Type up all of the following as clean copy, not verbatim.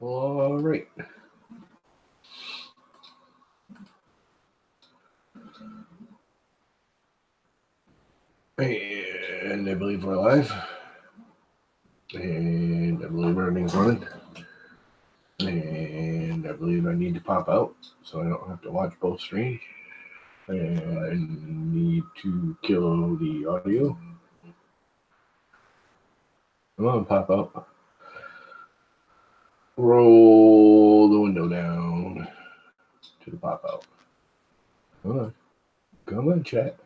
All right. And I believe we're live. And I believe everything's running. And I believe I need to pop out so I don't have to watch both streams. And I need to kill the audio. Come on, pop out. Roll the window down to the pop out. Come on, chat.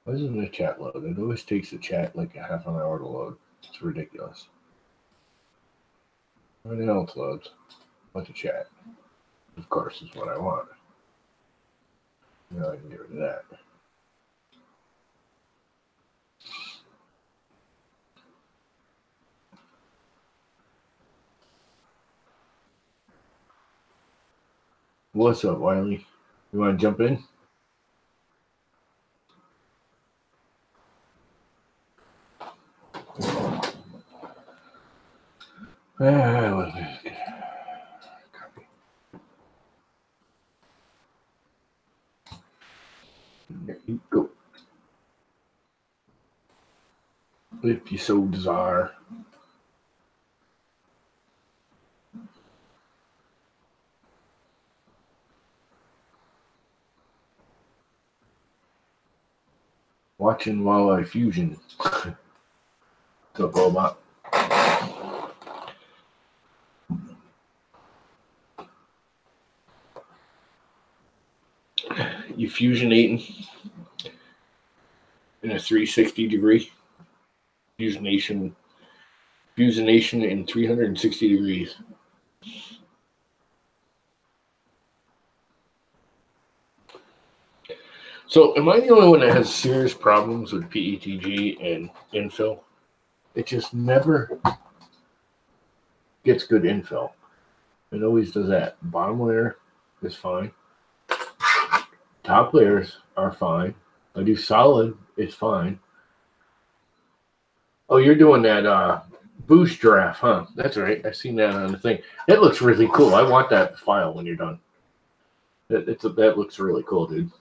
Why doesn't the chat load? It always takes the chat like a half an hour to load. It's ridiculous. Everything else loads, but the chat, of course, is what I want. Now I can get rid of that. What's up, Wiley? You want to jump in? There you go. If you so desire. Watching Wildlife Fusion. What's up, all about? You fusionating in a 360 degree. Fusionation in 360 degrees. So am I the only one that has serious problems with PETG and infill? It just never gets good infill. It always does that. Bottom layer is fine. Top layers are fine. I do solid, it's fine. Oh, you're doing that boost giraffe, huh? That's right. I've seen that on the thing. It looks really cool. I want that file when you're done. That looks really cool, dude.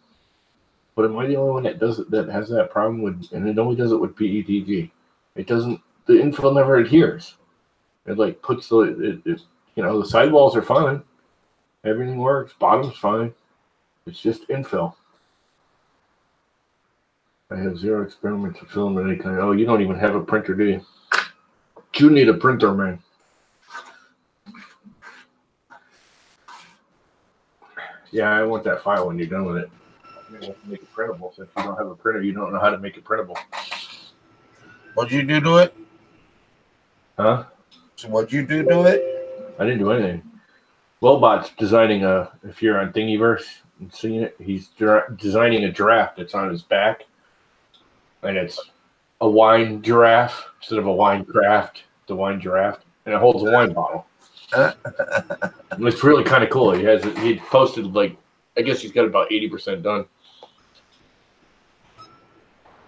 But am I the only one that does it, that has that problem with, and it only does it with PETG? It doesn't, the infill never adheres. It like puts the, you know, the sidewalls are fine. Everything works. Bottom's fine. It's just infill. I have zero experiments with film of any kind. Oh, you don't even have a printer, do you? You need a printer, man. Yeah, I want that file when you're done with it. You have to make it printable. So if you don't have a printer, you don't know how to make it printable. What'd you do to it? Huh? So what'd you do to it? I didn't do anything. Wellbot's designing a, if you're on Thingiverse and seeing it, he's designing a giraffe that's on his back. And it's a wine giraffe instead of a wine craft, the wine giraffe. And it holds a wine bottle. It's really kind of cool. He posted like, I guess he's got about 80% done.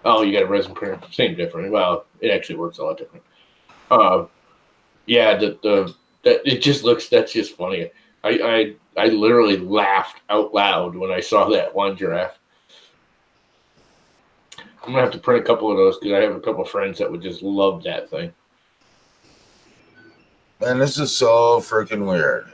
Oh, you got a resin printer. Same different. Well, it actually works a lot different. Yeah, it just looks, that's just funny. I literally laughed out loud when I saw that one giraffe. I'm gonna have to print a couple of those because I have a couple of friends that would just love that thing. Man, this is so freaking weird.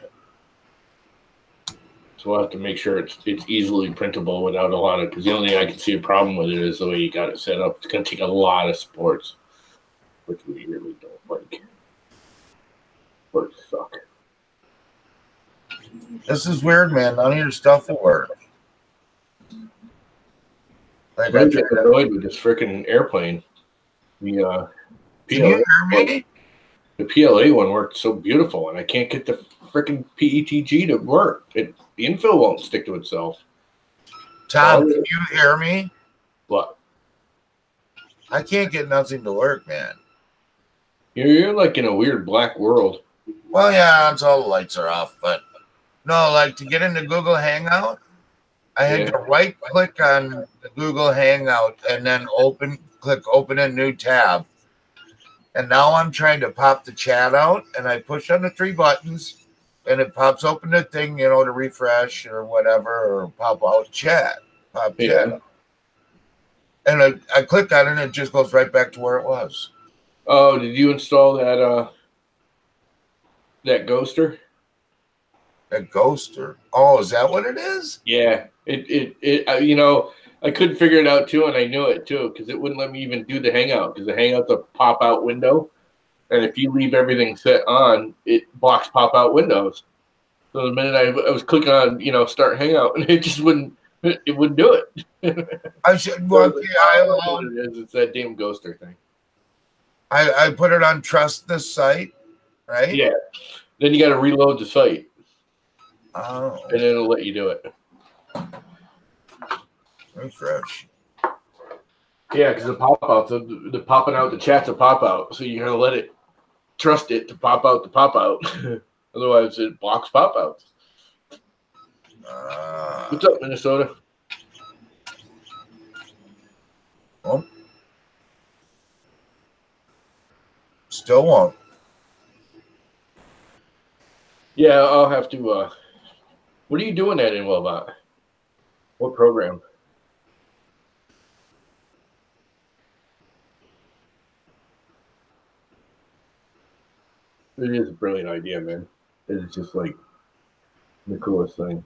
So we'll have to make sure it's easily printable without a lot of, because the only thing I can see a problem with it is the way you got it set up. It's gonna take a lot of supports, which we really don't like. Supports suck. This is weird, man. None of your stuff will work. Like I'm just annoyed with this freaking airplane. The Can you hear me? The PLA one worked so beautiful, and I can't get the freaking PETG to work. The infill won't stick to itself. Tom, can you hear me? What? I can't get nothing to work, man. You're like in a weird black world. Well, yeah, it's all the lights are off, but no, like to get into Google Hangout, I had to right click on the Google Hangout and then click open a new tab. And now I'm trying to pop the chat out, and I push on the 3 buttons, and it pops open the thing, to refresh or whatever, or pop out chat. Pop chat. And I click on it, and it just goes right back to where it was. Oh, did you install that ghoster? That ghoster. Oh, is that what it is? Yeah. It I couldn't figure it out too, and I knew it too, because it wouldn't let me even do the Hangout, because the Hangout's a pop-out window, and if you leave everything set on, it blocks pop-out windows. So the minute I was clicking on, start Hangout, and it just wouldn't do it. I should. Well, it's that damn ghoster thing. I put it on trust this site, right? Yeah. Then you got to reload the site. Oh. And then it'll let you do it. Refresh. Yeah, because the pop-outs, the popping out, the chat's a pop-out. So you're going to trust it to pop out the pop-out. Otherwise, it blocks pop-outs. What's up, Minnesota? Oh. Still won't. Yeah, I'll have to. What are you doing that in about? What program? It is a brilliant idea, man. It's just like the coolest thing.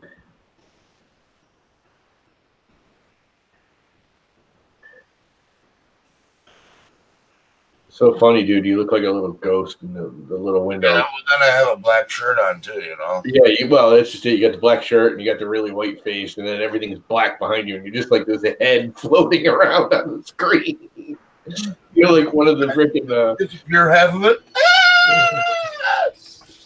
So funny, dude. You look like a little ghost in the little window. Yeah, well, then I have a black shirt on too, Yeah, well, that's just it. You got the black shirt and you got the really white face, and then everything's black behind you, and you're just like this head floating around on the screen. You're like one of the freaking. You're having it.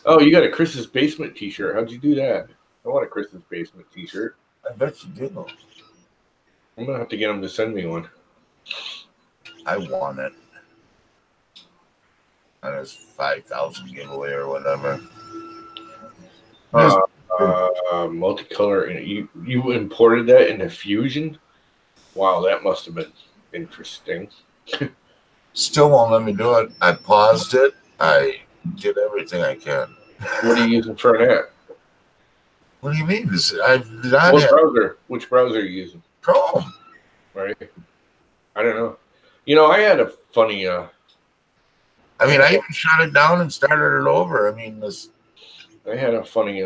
Oh, you got a Chris's Basement T-shirt. How'd you do that? I want a Chris's Basement T-shirt. I bet you did. I'm gonna have to get him to send me one. I want it. And it's 5,000 giveaway or whatever. Multicolor. You imported that into Fusion? Wow, that must have been interesting. Still won't let me do it. I paused it. I did everything I can. What are you using for that? What do you mean? Which browser are you using? Chrome. Right. I don't know. I had a funny. I even shut it down and started it over. I had a funny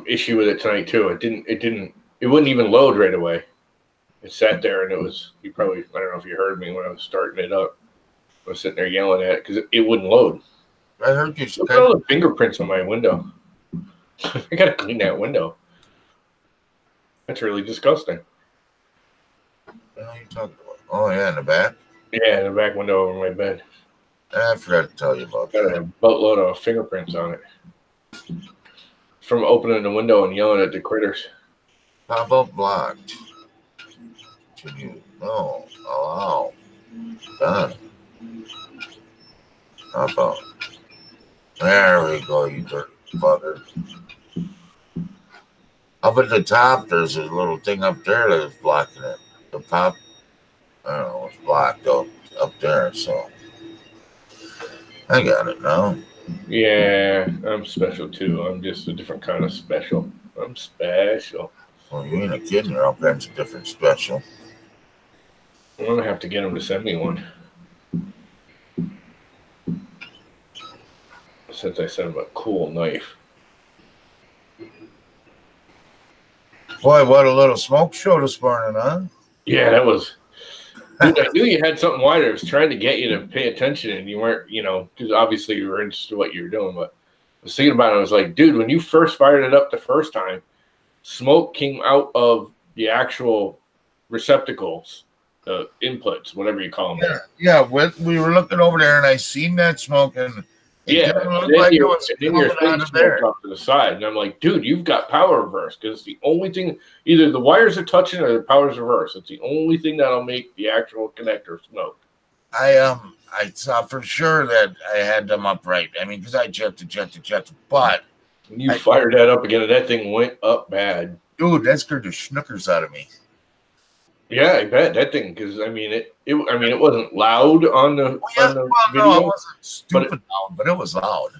issue with it tonight too. It wouldn't even load right away. It sat there and it was. I don't know if you heard me when I was starting it up. I was sitting there yelling at it because it wouldn't load. I heard you. Look at all the fingerprints on my window. I gotta clean that window. That's really disgusting. What are you talking about? Oh yeah, in the back. Yeah, in the back window over my bed. I forgot to tell you about that. Got a boatload of fingerprints on it. From opening the window and yelling at the critters. Pop-up blocked. Continue. No. Allow. Done. Pop-up. There we go, you dirty bugger. Up at the top, there's a little thing up there that's blocking it. The pop, I don't know, it's blocked up there, so. I got it now. Yeah, I'm special too. I'm just a different kind of special. I'm special. Well, you ain't a kid, you're all kinds of different special. I'm gonna have to get him to send me one. Since I sent him a cool knife. Boy, what a little smoke show this morning, huh? Yeah, that was. Dude, I knew you had something wider. I was trying to get you to pay attention, and you weren't, because obviously you were interested in what you were doing. But I was thinking about it. I was like, dude, when you first fired it up the first time, smoke came out of the actual receptacles, the inputs, whatever you call them. Yeah. We were looking over there, and I seen that smoke, and it looked like it was coming out of there. Off to the side, and I'm like, dude, you've got power reverse, because it's the only thing. Either the wires are touching or the power's reverse. It's the only thing that'll make the actual connector smoke. I saw for sure that I had them upright. Because I checked, but when you fired that up again, that thing went up bad. Dude, that scared the schnookers out of me. Yeah, I bet that thing, because I mean it wasn't loud on the video, no, it wasn't but stupid loud, but it was loud.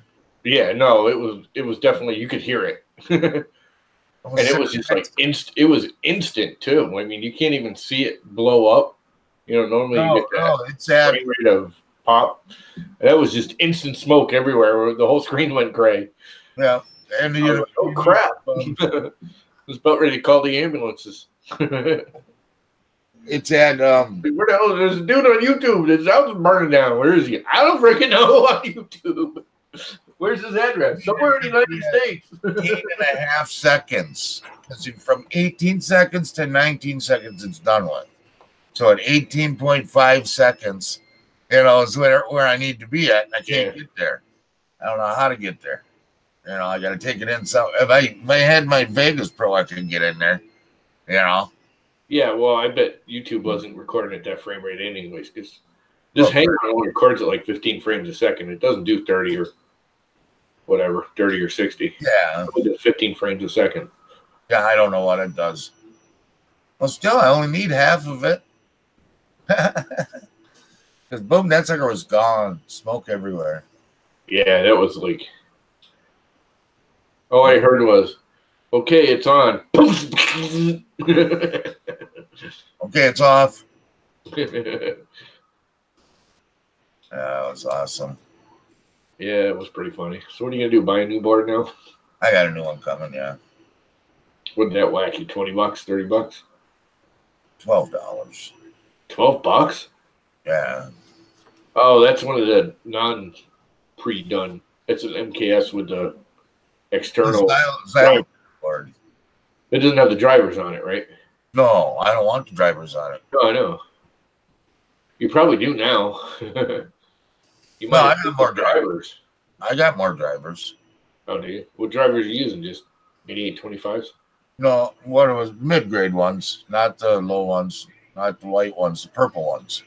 yeah, no, it was definitely, you could hear it. And it was just like it was instant too. I mean, you can't even see it blow up. You know, normally you get that it's at frame rate of pop. That was just instant smoke everywhere. The whole screen went gray. yeah, and I was like, oh crap! I was about ready to call the ambulances. It's at Where the hell? There's a dude on YouTube. His house is burning down. Where is he? I don't freaking know on YouTube. Where's his address? Somewhere in the United States. 8.5 seconds. From 18 seconds to 19 seconds, it's done with. So at 18.5 seconds, is where I need to be at, and I can't get there. I don't know how to get there. I got to take it in. So if I had my Vegas Pro, I could get in there. Yeah, well, I bet YouTube wasn't recording at that frame rate anyways, because this hanger only records at like 15 frames a second. It doesn't do 30 or whatever, 30 or 60. Yeah. It does 15 frames a second. Yeah, I don't know what it does. Well, still, I only need half of it. Because boom, that sucker was gone. Smoke everywhere. Yeah, that was like, all I heard was, okay, it's on. Okay, it's off. That was awesome. Yeah, it was pretty funny. So what are you going to do, buy a new board now? I got a new one coming, yeah. Wouldn't that whack you? $20, $30? $12. $12? Yeah. Oh, that's one of the non-pre-done. It's an MKS with the external Xylem board. It doesn't have the drivers on it, right? No, I don't want the drivers on it. No, I know. You probably do now. You No, might I got more drivers. I got more drivers. Oh, do you? What drivers are you using? Just 8825s? No, what it was mid-grade ones, not the low ones, not the white ones, the purple ones.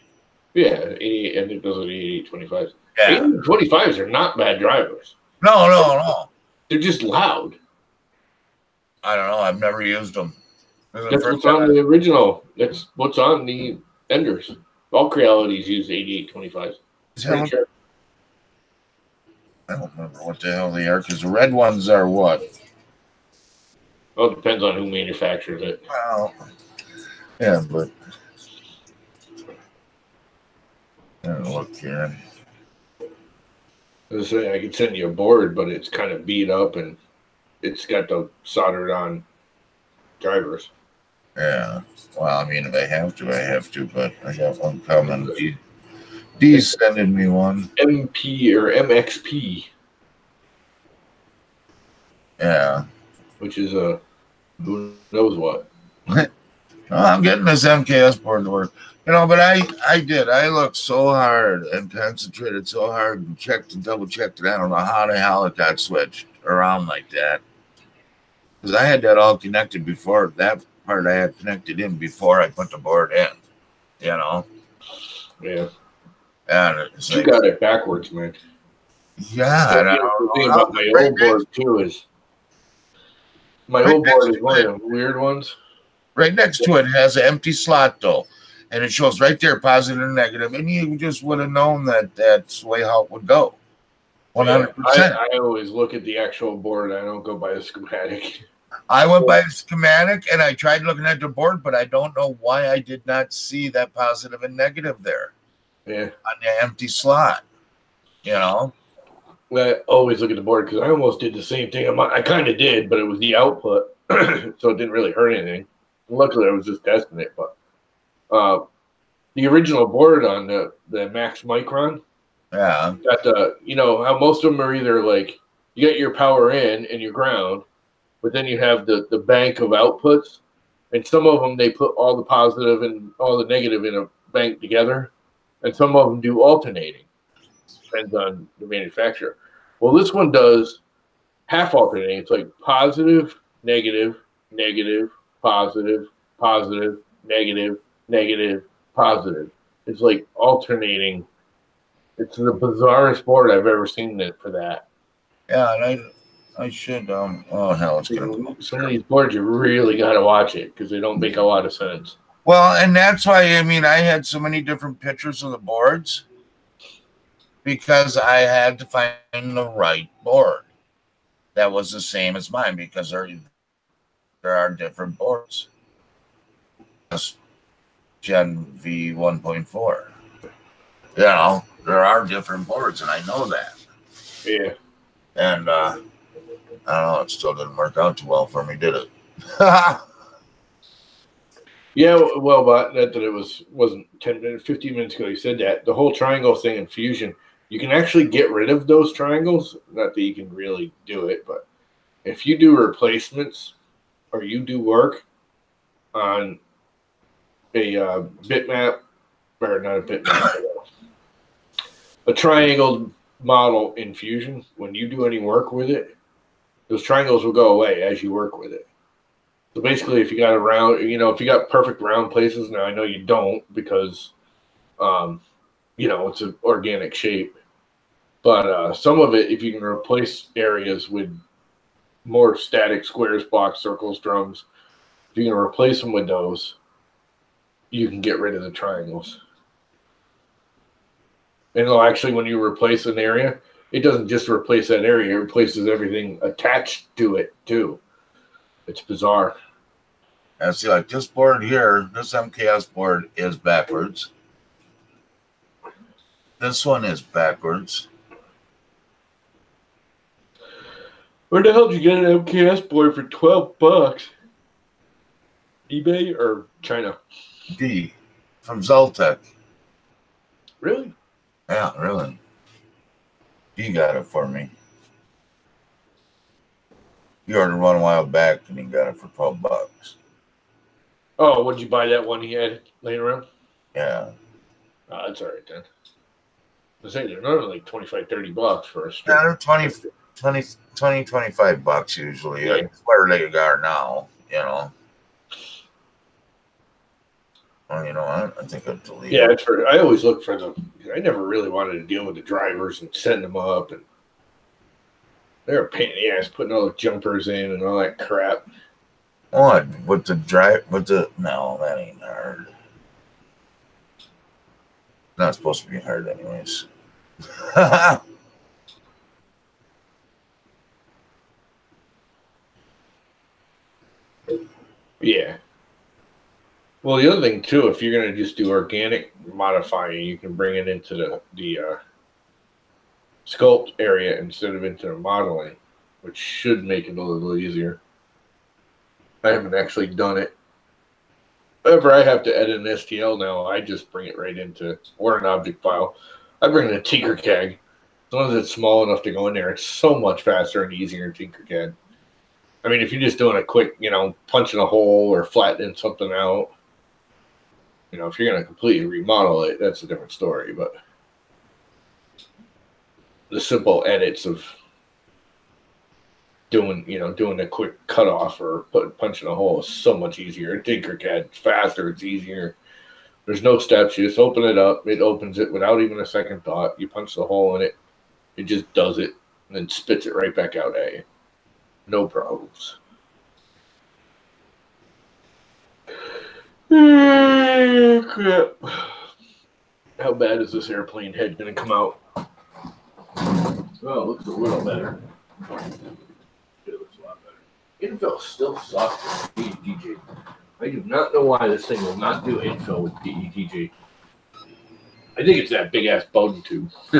Yeah, 88. I think those are the 8825s. Yeah. 8825s are not bad drivers. No. They're just loud. I don't know. I've never used them. That's what's on the original. That's what's on the Enders. All Crealities use 8825s. Sure. I don't remember what the hell they are, because the red ones are what? Well, it depends on who manufactures it. Well, yeah, but I don't look here. I say I could send you a board, but it's kind of beat up and it's got the soldered on drivers. Yeah. Well, I mean, if I have to, but I got one coming. D's sending me one. MP or MXP. Yeah. Which is a who knows what. I'm getting this MKS board to work. But I did. I looked so hard and concentrated so hard and checked and double checked it. I don't know how the hell it got switched around like that. Because I had that all connected before. That part I had connected in before I put the board in. Yeah. And you got it backwards, man. Yeah. The thing about my old board too is my old board is one of the weird ones. Right next to it has an empty slot though, and it shows right there positive and negative, and you just would have known that that's the way how it would go. 100%. I always look at the actual board. I don't go by the schematic. I went by the schematic and I tried looking at the board, but I don't know why I did not see that positive and negative there. Yeah. On the empty slot. I always look at the board because I almost did the same thing. I kind of did, but it was the output, so it didn't really hurt anything. Luckily, I was just testing it. But the original board on the Max Micron, got how most of them are either like you got your power in and your ground, but then you have the bank of outputs, and some of them they put all the positive and all the negative in a bank together, and some of them do alternating. Depends on the manufacturer. Well, this one does half alternating. It's like positive, negative, negative, positive, positive, negative, negative, positive. It's like alternating. It's the bizarrest board I've ever seen for that. Yeah, and I should oh hell, it's gonna some of these boards you really got to watch it because they don't make a lot of sense. Well, and that's why, I mean, I had so many different pictures of the boards because I had to find the right board that was the same as mine, because there are different boards. Gen V 1.4. You know, there are different boards, and I know that. Yeah. And I don't know, it still didn't work out too well for me, did it? Yeah, well, but that it wasn't 10 minutes, 15 minutes ago you said that. The whole triangle thing in Fusion, you can actually get rid of those triangles. Not that you can really do it, but if you do replacements or you do work on a bitmap, or not a bitmap, a triangled model in Fusion, when you do any work with it, those triangles will go away as you work with it. So basically, if you got a round, you know, if you got perfect round places, now I know you don't because, you know, it's an organic shape. But some of it, if you can replace areas with more static squares, box, circles, drums, if you can replace them with those, you can get rid of the triangles. And actually, when you replace an area, it doesn't just replace that area; it replaces everything attached to it too. It's bizarre. And see, like this board here, this MKS board is backwards. This one is backwards. Where the hell did you get an MKS board for $12? eBay or China? D from Zoltec. Really? Yeah, really. He got it for me. He ordered one a while back and he got it for $12. Oh, would you buy that one he had laying around? Yeah. Oh, that's all right then. I say they're normally like $25-$30 for a strip. Yeah, they're 20, 25 bucks usually. Yeah. Like where they are now, you know. Well, you know what? I think I'll delete Yeah, it. it's for, I always look for them. I never really wanted to deal with the drivers and send them up, and they're a pain in the ass putting all the jumpers in and all that crap. What? With the drive? With the no, that ain't hard. Not supposed to be hard, anyways. Yeah. Well, the other thing too, if you're gonna just do organic modifying, you can bring it into the sculpt area instead of into the modeling, which should make it a little easier. I haven't actually done it. Whenever I have to edit an STL now, I just bring it right into, or an object file. I bring in a Tinkercad. As long as it's small enough to go in there, it's so much faster and easier in Tinkercad. I mean, if you're just doing a quick, you know, punching a hole or flattening something out, you know, if you're going to completely remodel it, that's a different story. But the simple edits of doing a quick cutoff or punching a hole is so much easier. Tinkercad, it's faster, it's easier. There's no steps. You just open it up. It opens it without even a second thought. You punch the hole in it. It just does it and then spits it right back out at you. No problems. Crap. How bad is this airplane head going to come out? Oh, it looks a little better. It looks a lot better. Infill still sucks with PETG. I do not know why this thing will not do infill with PETG. I think it's that big-ass Bowden tube. I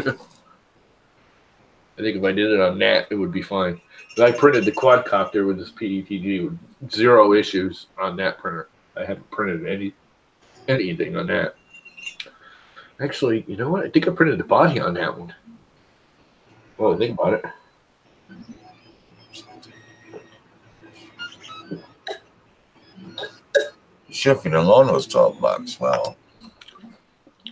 think if I did it on NAT, it would be fine. But I printed the quadcopter with this PETG with 0 issues on that printer. I haven't printed anything on that. Actually, you know what? I think I printed the body on that one. Well, I think about it. Shipping alone was $12. Well,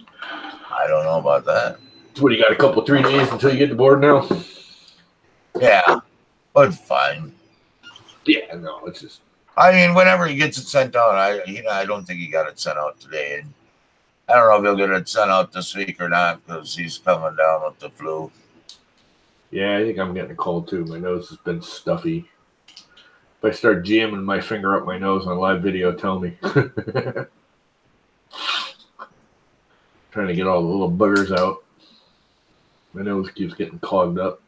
I don't know about that. So what, you got a couple 3 days until you get the board now? Yeah, but fine. Yeah, no, it's just. I mean, whenever he gets it sent out, I don't think he got it sent out today. And I don't know if he'll get it sent out this week or not because he's coming down with the flu. Yeah, I think I'm getting a cold too. My nose has been stuffy. If I start jamming my finger up my nose on live video, tell me. Trying to get all the little boogers out. My nose keeps getting clogged up.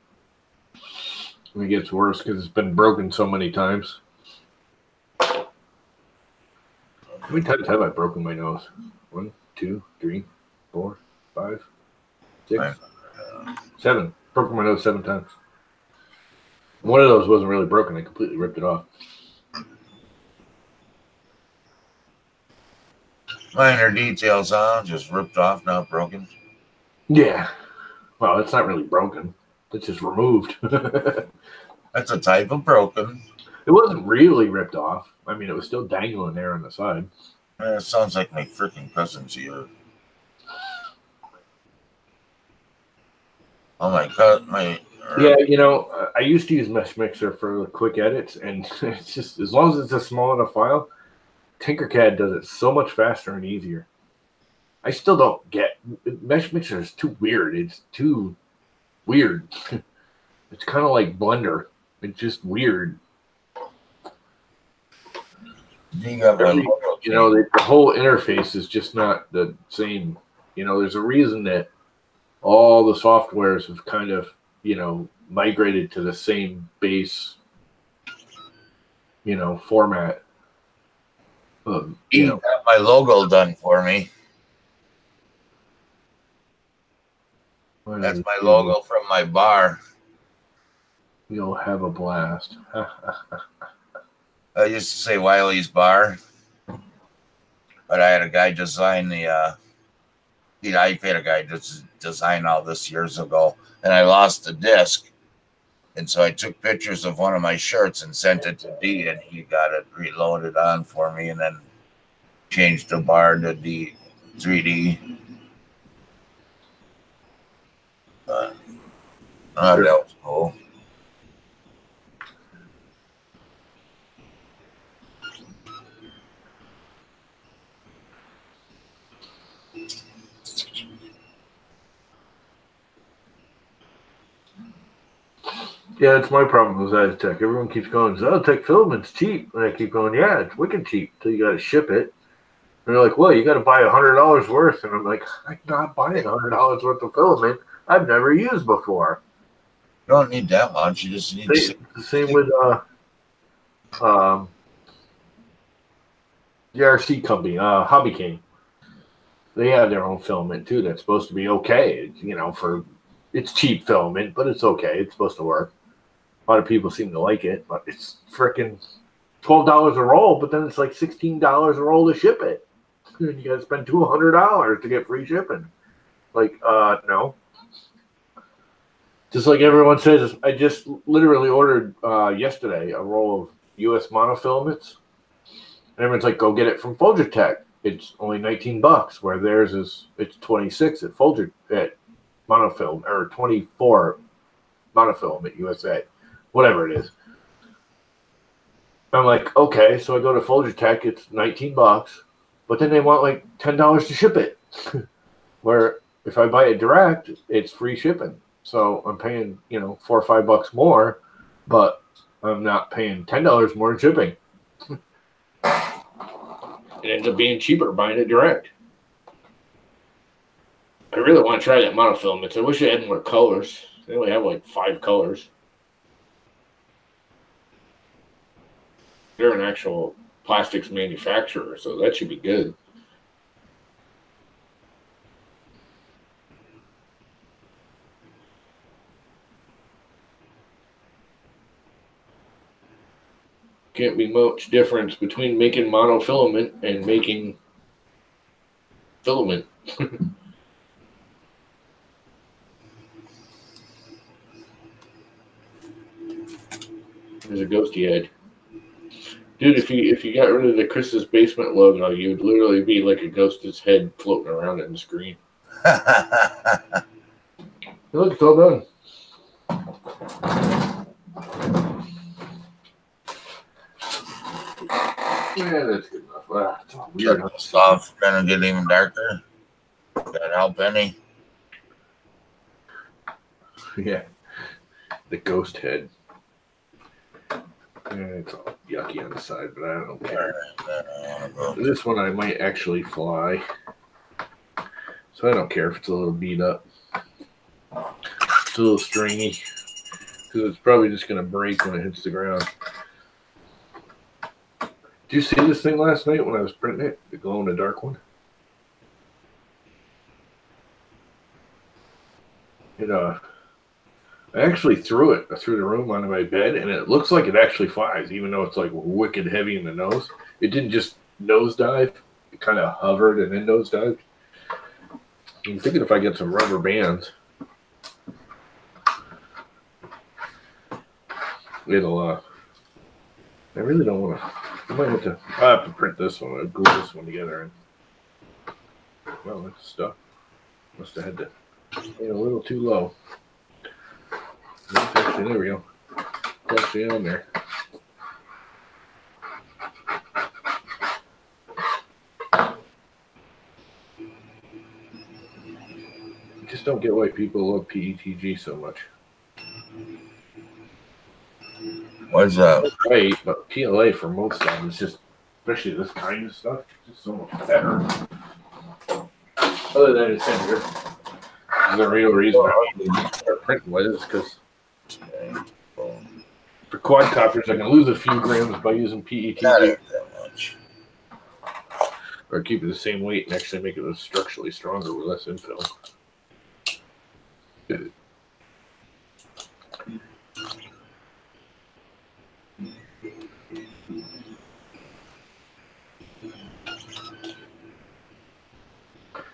And it gets worse because it's been broken so many times. How many times have I broken my nose? 1, 2, 3, 4, 5, 6, 7. Broken my nose 7 times. One of those wasn't really broken. I completely ripped it off. Minor details, huh? Just ripped off, not broken. Yeah. Well, it's not really broken. It's just removed. That's a type of broken. It wasn't really ripped off. I mean, it was still dangling there on the side. It sounds like my freaking cousin's here. Oh my god, Yeah, you know, I used to use Mesh Mixer for quick edits, and it's just, as long as it's a small enough file, Tinkercad does it so much faster and easier. I still don't get, Mesh Mixer is too weird. It's too weird. It's kind of like Blender. It's just weird. You got my logo. You know, the whole interface is just not the same. You know, there's a reason that all the softwares have kind of, you know, migrated to the same base, you know, format. You got my logo done for me. That's my logo from my bar. You'll have a blast. I used to say Wiley's Bar, but I had a guy design I had a guy just design all this years ago, and I lost the disc. And so I took pictures of one of my shirts and sent it to D, and he got it reloaded on for me, and then changed the bar to D 3D. But that was cool. Yeah, it's my problem with Zytech. Everyone keeps going, Zytech filament's cheap. And I keep going, yeah, it's wicked cheap until you got to ship it. And they're like, well, you got to buy $100 worth. And I'm like, I'm not buying $100 worth of filament I've never used before. You don't need that much. You just need the same with the RC company, Hobby King. They have their own filament too. That's supposed to be okay. You know, it's cheap filament, but it's okay. It's supposed to work. A lot of people seem to like it, but it's freaking $12 a roll. But then it's like $16 a roll to ship it. You got to spend $200 to get free shipping. Like, no. Just like everyone says, I just literally ordered yesterday a roll of US monofilaments. And everyone's like, go get it from Folgertech. It's only $19, where theirs it's 26 at Monofilm, or 24 Monofilm at USA, whatever it is. I'm like, okay, so I go to Folgertech, it's $19, but then they want like $10 to ship it. Where if I buy it direct, it's free shipping. So I'm paying, you know, $4 or $5 more, but I'm not paying $10 more in shipping. It ends up being cheaper buying it direct. I really want to try that monofilament. I wish they had more colors. They only have like 5 colors. They're an actual plastics manufacturer, so that should be good. Can't be much difference between making monofilament and making filament. There's a ghosty head. Dude, if you got rid of the Chris's Basement logo, you'd literally be like a ghost's head floating around in the screen. Look, it's all done. Yeah, that's good enough. It's all weird. Stuff gonna get even darker. That help any? Yeah, the ghost head. Yeah, it's all yucky on the side, but I don't care. This one I might actually fly. So I don't care if it's a little beat up. It's a little stringy. Because it's probably just going to break when it hits the ground. Did you see this thing last night when I was printing it? The glow-in-the-dark one? I actually threw it through the room onto my bed, and it looks like it actually flies, even though it's like wicked heavy in the nose. It didn't just nosedive. It kind of hovered and then nosedived. I'm thinking if I get some rubber bands, it'll, I really don't want to, I have to print this one. I'll glue this one together. And, well, that's stuff. Must have had to get a little too low. Actually, there we go. It's actually on there. I just don't get why people love PETG so much. What's that? Right, but PLA for most of them is just, especially this kind of stuff, just so much better. Other than it's heavier. The real reason I start printing with it is because for quadcopters, I can lose a few grams by using PETG. Not that much. Or keep it the same weight and actually make it structurally stronger with less infill.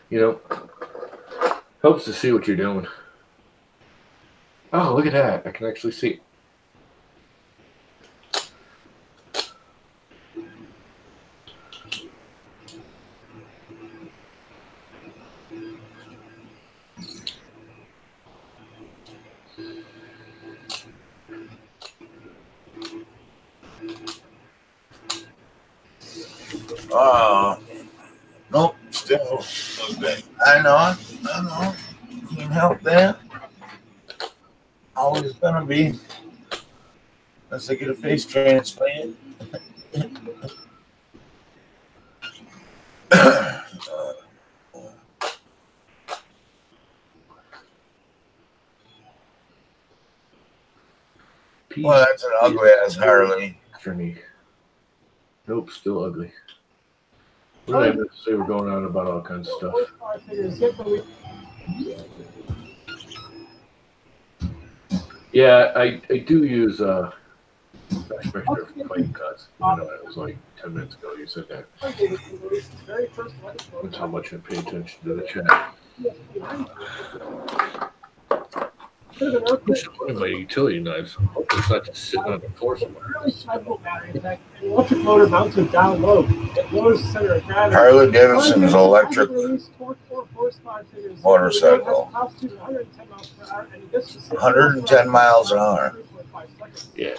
You know, helps to see what you're doing. Oh, look at that. I can actually see. Nope, still okay. I know. Can't help that. Always gonna be. Unless I get a face transplant. Well, that's an ugly ass Harley. For me. Nope, still ugly. What did I meant to say? We're going on about all kinds of stuff. Yeah, I do use Spectre fight cuts. I know it was like 10 minutes ago you said that. That's how much I pay attention to the chat. One of my utility knives. It's not just sitting on the floor somewhere. Electric motor mounted down low. It lowers the center of gravity. Harley Davidson's electric motorcycle. 110 miles an hour. Yeah.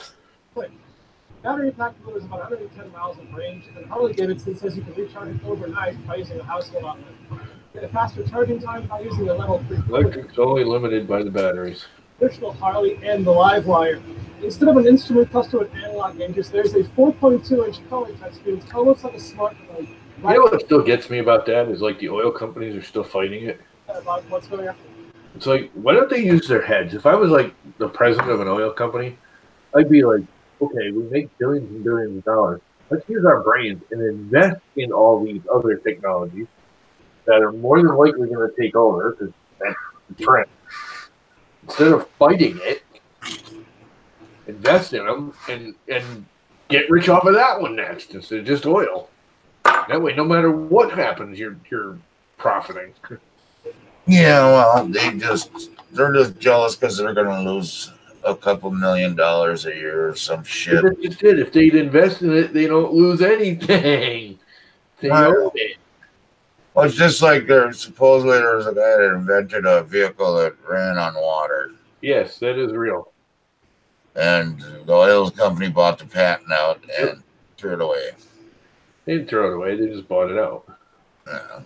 Battery pack delivers about 110 miles of range, and Harley Davidson says you can recharge it overnight by using a household outlet. Get a faster charging time by using a level 3. Electric's only limited by the batteries. Traditional Harley and the live wire. Instead of an instrument cluster with analog gauges, there's a 4.2-inch color touchscreen. It looks like a smartphone. You know what still gets me about that is like the oil companies are still fighting it. About what's going on? It's like, why don't they use their heads? If I was like the president of an oil company, I'd be like, okay, we make billions and billions of dollars. Let's use our brains and invest in all these other technologies that are more than likely going to take over, because that's the trend. Instead of fighting it, invest in them and get rich off of that one next instead of just oil. That way, no matter what happens, you're profiting. Yeah, well, they're just jealous because they're going to lose a couple $1 million a year or some shit. But they did. If they'd invest in it, they don't lose anything. They own it. Well, it's just like supposedly there was a guy that invented a vehicle that ran on water. Yes, that is real. And the oil company bought the patent out and threw it away. They didn't throw it away. They just bought it out. Yeah.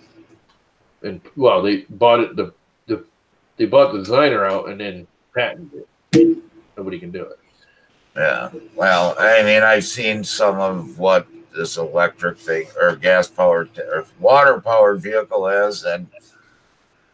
And well, they bought it. They bought the designer out and then patented it. Nobody can do it. Yeah. Well, I mean, I've seen some of what this electric thing or gas powered or water powered vehicle is, and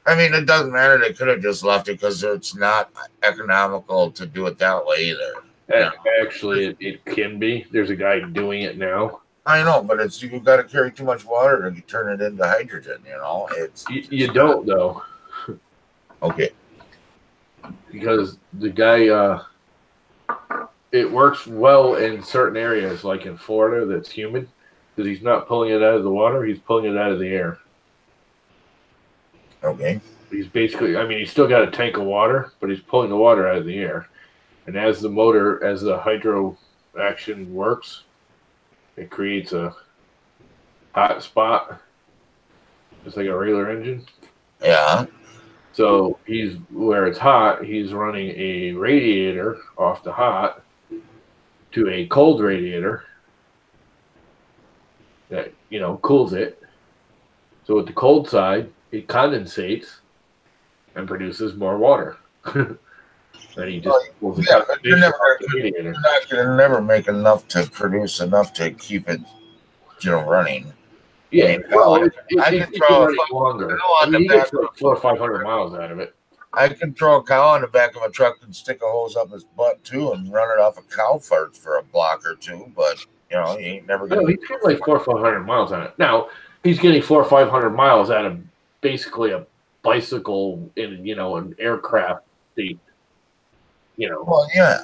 I mean, it doesn't matter. They could have just left it because it's not economical to do it that way either. Yeah. Actually, it can be. There's a guy doing it now. I know, but it's you've got to carry too much water to turn it into hydrogen. You know, You don't though. Okay. Because the guy, it works well in certain areas, like in Florida, that's humid, because he's not pulling it out of the water; he's pulling it out of the air. Okay. He's basically, I mean, he's still got a tank of water, but he's pulling the water out of the air. And as the hydro action works, it creates a hot spot, just like a regular engine. Yeah. So where it's hot, he's running a radiator off the hot to a cold radiator that, cools it. So with the cold side, it condensates and produces more water. And he just pulls the you're condensation off the radiator. not going to never make enough to produce enough to keep it, running. Yeah, I mean, I can throw longer. I mean, you get like 400 or 500 miles out of it. I can throw a cow on the back of a truck and stick a hose up his butt too, and run it off a cow farts for a block or two. But he ain't never No, gonna. he's getting like 400 or 500 miles on it. Now he's getting 400 or 500 miles out of basically a bicycle in an aircraft seat. Well, yeah.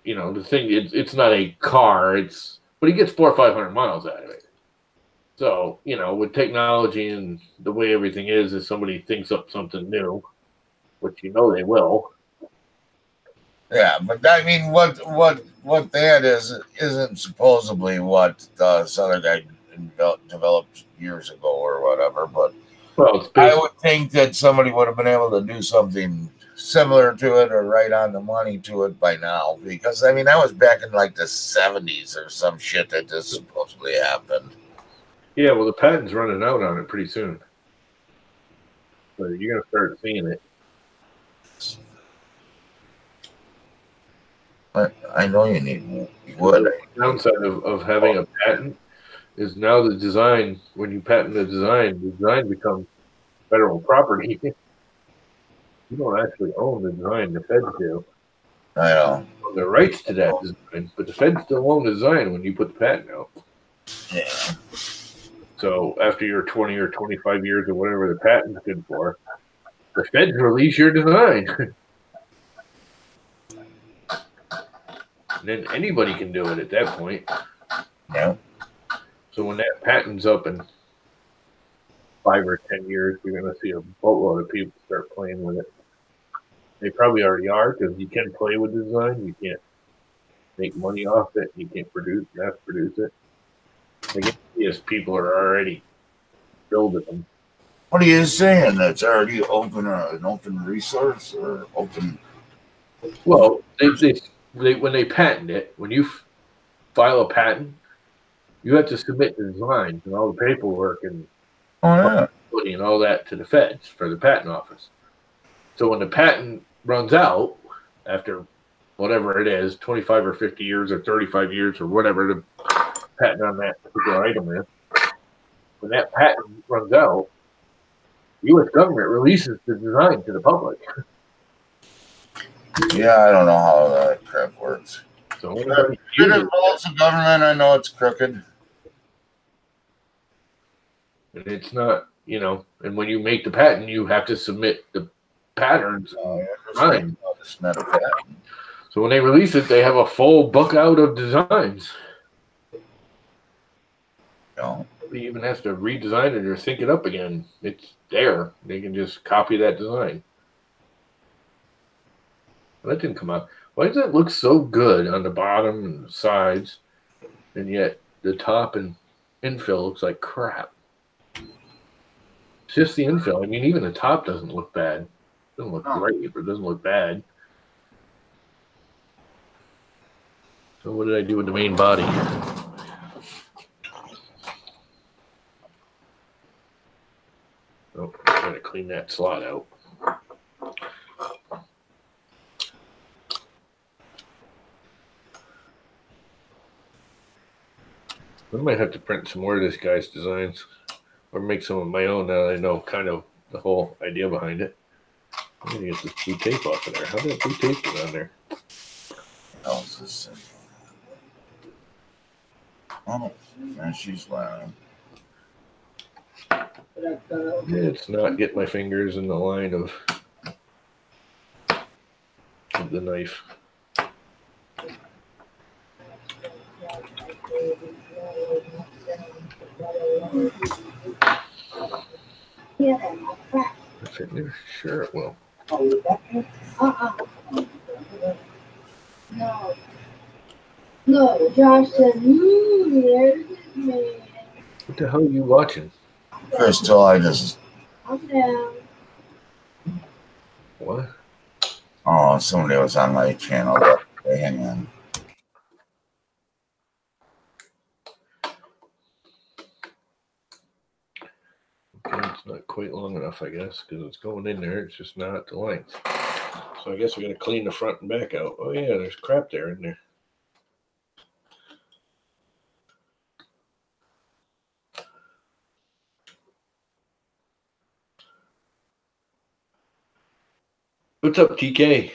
The thing it's not a car. But he gets 400 or 500 miles out of it. So, with technology and the way everything is, if somebody thinks up something new, which they will. Yeah, but I mean, what that isn't supposedly what this other guy developed years ago or whatever. But I would think that somebody would have been able to do something similar to it or right on the money to it by now, because I mean, that was back in like the 70s or some shit that this supposedly happened. Yeah, well, the patent's running out on it pretty soon. So you're going to start seeing it. I know you would. The downside of having a patent is now the design, when you patent the design becomes federal property. You don't actually own the design, the feds do. I know. You own the rights to that design, but the feds still own the design when you put the patent out. Yeah. So after your 20 or 25 years or whatever the patent's good for, the feds release your design. And then anybody can do it at that point. Yeah. So when that patent's up in 5 or 10 years, you're going to see a boatload of people start playing with it. They probably already are, because you can play with the design. You can't make money off it. You can't mass produce it. Yes, people are already building them. What are you saying? That's already an open resource or open? Well, when they patent it, when you file a patent, you have to submit the designs and all the paperwork and all that to the feds for the patent office. So when the patent runs out after whatever it is, 25 or 50 years or 35 years or whatever the patent on that particular item is, when that patent runs out, the U.S. government releases the design to the public. Yeah, I don't know how that crap works. So it involves the government. I know it's crooked. And it's not, and when you make the patent, you have to submit the patterns. Right. So when they release it, they have a full book out of designs. No. Nobody even has to redesign it or sync it up again. It's there. They can just copy that design. That didn't come out. Why does that look so good on the bottom and the sides, and yet the top and infill looks like crap? It's just the infill. I mean, even the top doesn't look bad. It doesn't look great, but it doesn't look bad. So what did I do with the main body? Oh, I'm trying to clean that slot out. I might have to print some more of this guy's designs or make some of my own now that I know kind of the whole idea behind it. I'm gonna get this blue tape off of there. How did that blue tape get on there? How's this? Oh, and she's laughing. It's not getting my fingers in the line of the knife. If it there, sure it will. No, Josh said, there's this man. What the hell are you watching? Crystal, I just. I'm down. What? Oh, somebody was on my channel. Hang on. Okay, it's not quite long enough, I guess, because it's going in there. It's just not the length. So I guess we got to clean the front and back out. Oh yeah, there's crap there in there. What's up, TK?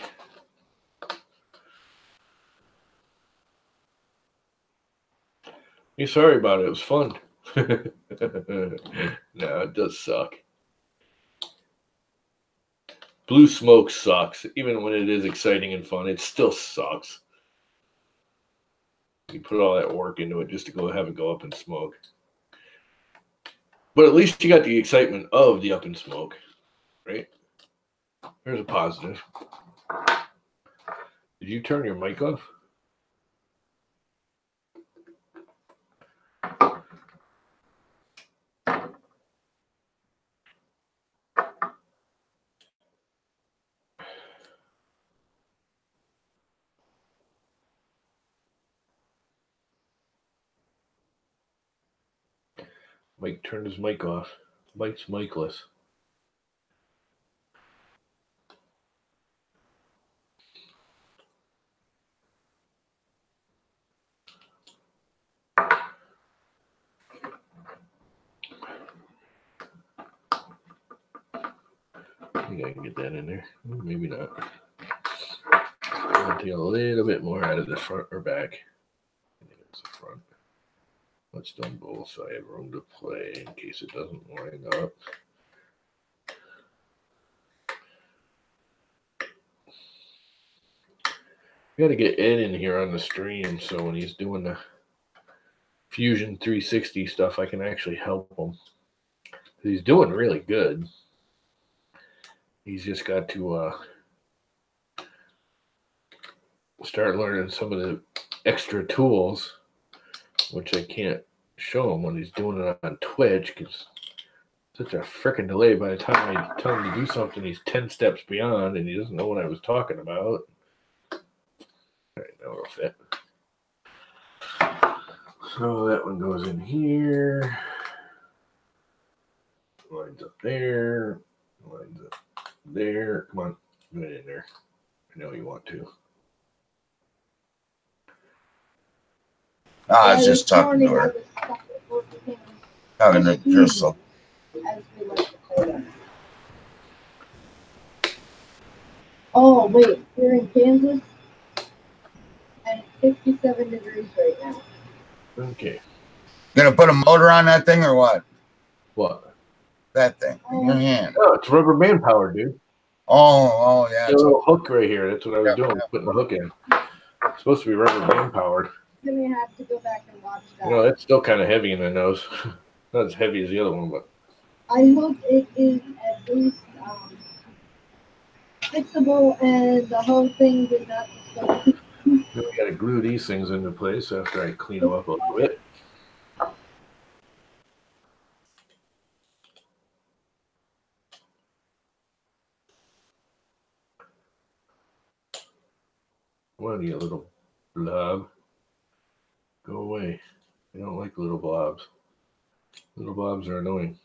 You're sorry about it. It was fun. No, it does suck. Blue smoke sucks. Even when it is exciting and fun, it still sucks. You put all that work into it just to go have it go up in smoke. But at least you got the excitement of the up in smoke, right? There's a positive. Did you turn your mic off? Mike turned his mic off. Mike's micless. I think I can get that in there. Maybe not. I'll take a little bit more out of the front or back. I think it's the front. Let's do both so I have room to play in case it doesn't line up. We got to get Ed in here on the stream so when he's doing the Fusion 360 stuff, I can actually help him. He's doing really good. He's just got to start learning some of the extra tools, which I can't show him when he's doing it on Twitch because such a freaking delay. By the time I tell him to do something, he's 10 steps beyond and he doesn't know what I was talking about. All right, now it'll fit. So that one goes in here. Lines up there. Lines up there. Come on, get it in there. I know you want to. I was just talking to her. Talking to Crystal. Oh, wait, you're in Kansas? And it's 57 degrees right now. Okay. Gonna put a motor on that thing or what? What? That thing in your hand. Oh, it's rubber band power, dude. Oh, yeah. A little hook right here. That's what I was doing, putting the hook in. It's supposed to be rubber band powered. I'm gonna have to go back and watch that. You know, that's still kind of heavy in the nose. Not as heavy as the other one, but I hope it is at least fixable and the whole thing did not destroy. then we got to glue these things into place after I clean them up a little bit. Come on, you little blob. Go away. I don't like little blobs. Little blobs are annoying.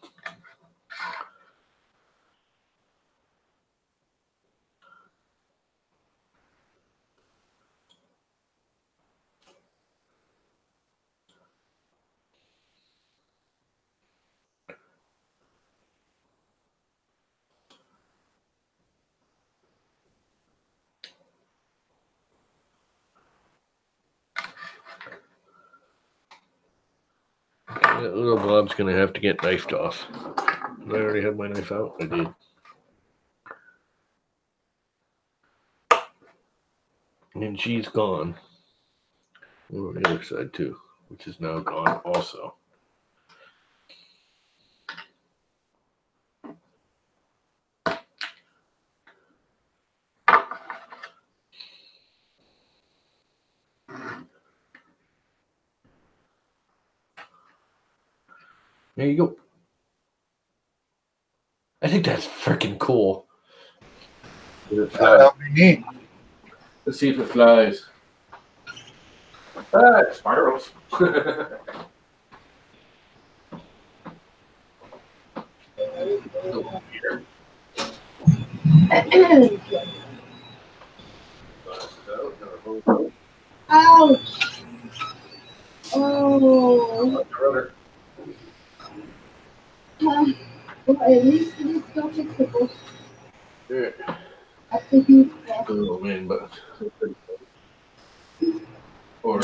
That little blob's going to have to get knifed off. Did I already have my knife out? I did. And she's gone. On the other side too, which is now gone also. There you go. I think that's freaking cool. Did it fly? That'll be neat. Let's see if it flies. Ah, it spirals. Ouch! Oh. Well, at least it is still fixable. Yeah. That's a huge plus. A little wind, but or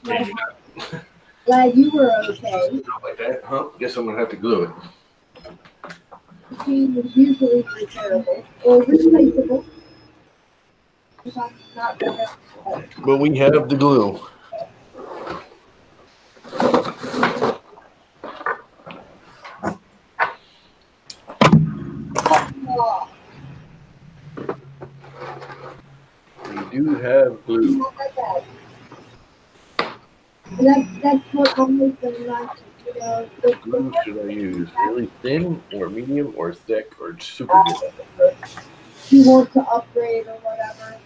maybe not. Glad you were okay. Not like that, huh? Guess I'm gonna have to glue it. The machine is usually repairable or replaceable. Not repairable. But we have the glue. Oh, We do have glue. not that bad. That's what always been like, you know. What glue should I use? Really thin or medium or thick or super good? You want to upgrade or whatever.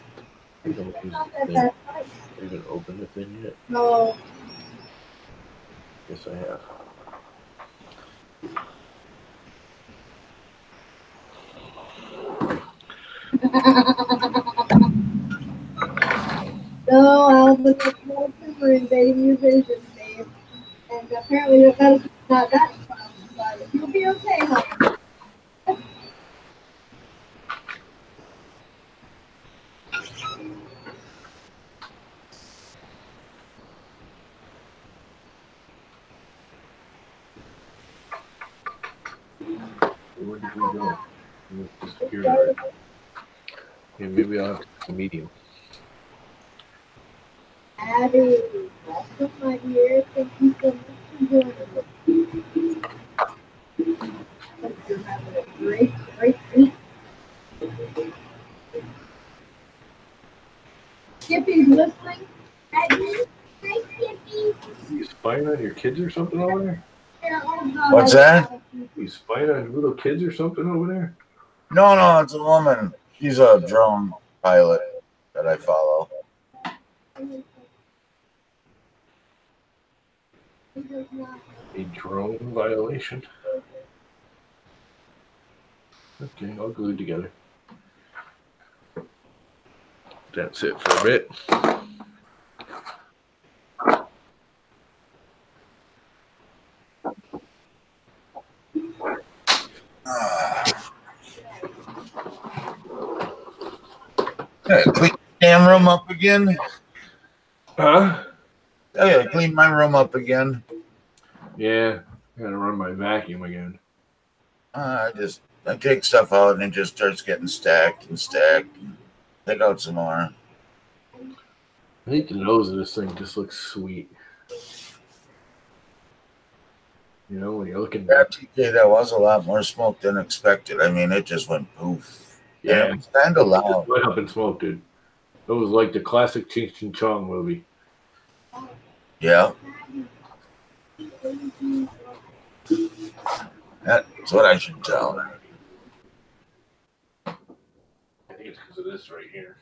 I don't use Not that thin. bad. I haven't opened the thin yet. No. Yes, I have. No, Alvin, that's more super invading your vision, babe. And apparently that's not that fun, but you'll be okay, honey. Where did we go? We disappeared already. Yeah, maybe I'll have to do medium. Abby, welcome, my dear. Thank you so much for joining us. Hope you're having a great week. Skippy's listening. Hi, Skippy. You spying on your kids or something over there? What's that? You spying on little kids or something over there? No, it's a woman. She's a drone pilot that I follow. A drone violation. Okay, I'll glue it together. That's it for a bit. Yeah, clean the damn room up again. Huh? I gotta clean my room up again. Yeah, gotta run my vacuum again. I take stuff out and it just starts getting stacked. Take out some more. I think the nose of this thing just looks sweet. You know, when you're looking Yeah, TK, that was a lot more smoke than expected. I mean, it just went poof. Yeah. And it was kind of loud. went up in smoke, dude. It was like the classic Cheech and Chong movie. Yeah, that's what I should tell her. I think it's because of this right here.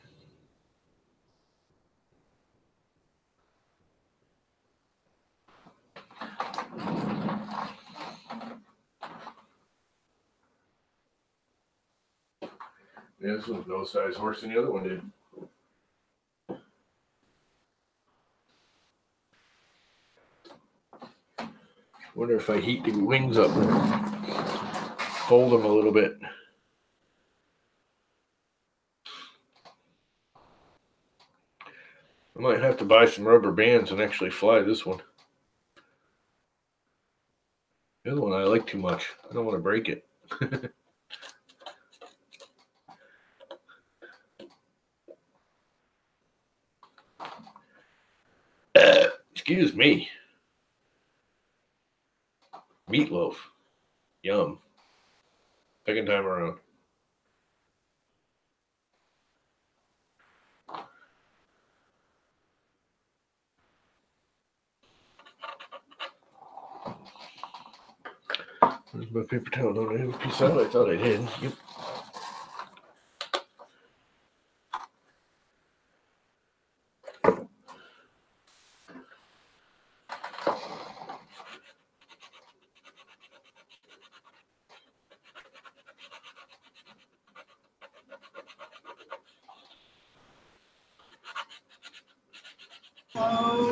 Yeah, this one's no size worse than the other one did. Wonder if I heat the wings up and fold them a little bit. I might have to buy some rubber bands and actually fly this one. The other one I like too much. I don't want to break it. Excuse me. Meatloaf. Yum. Second time around. Where's my paper towel? Don't I have a piece out? I thought I did. Yep.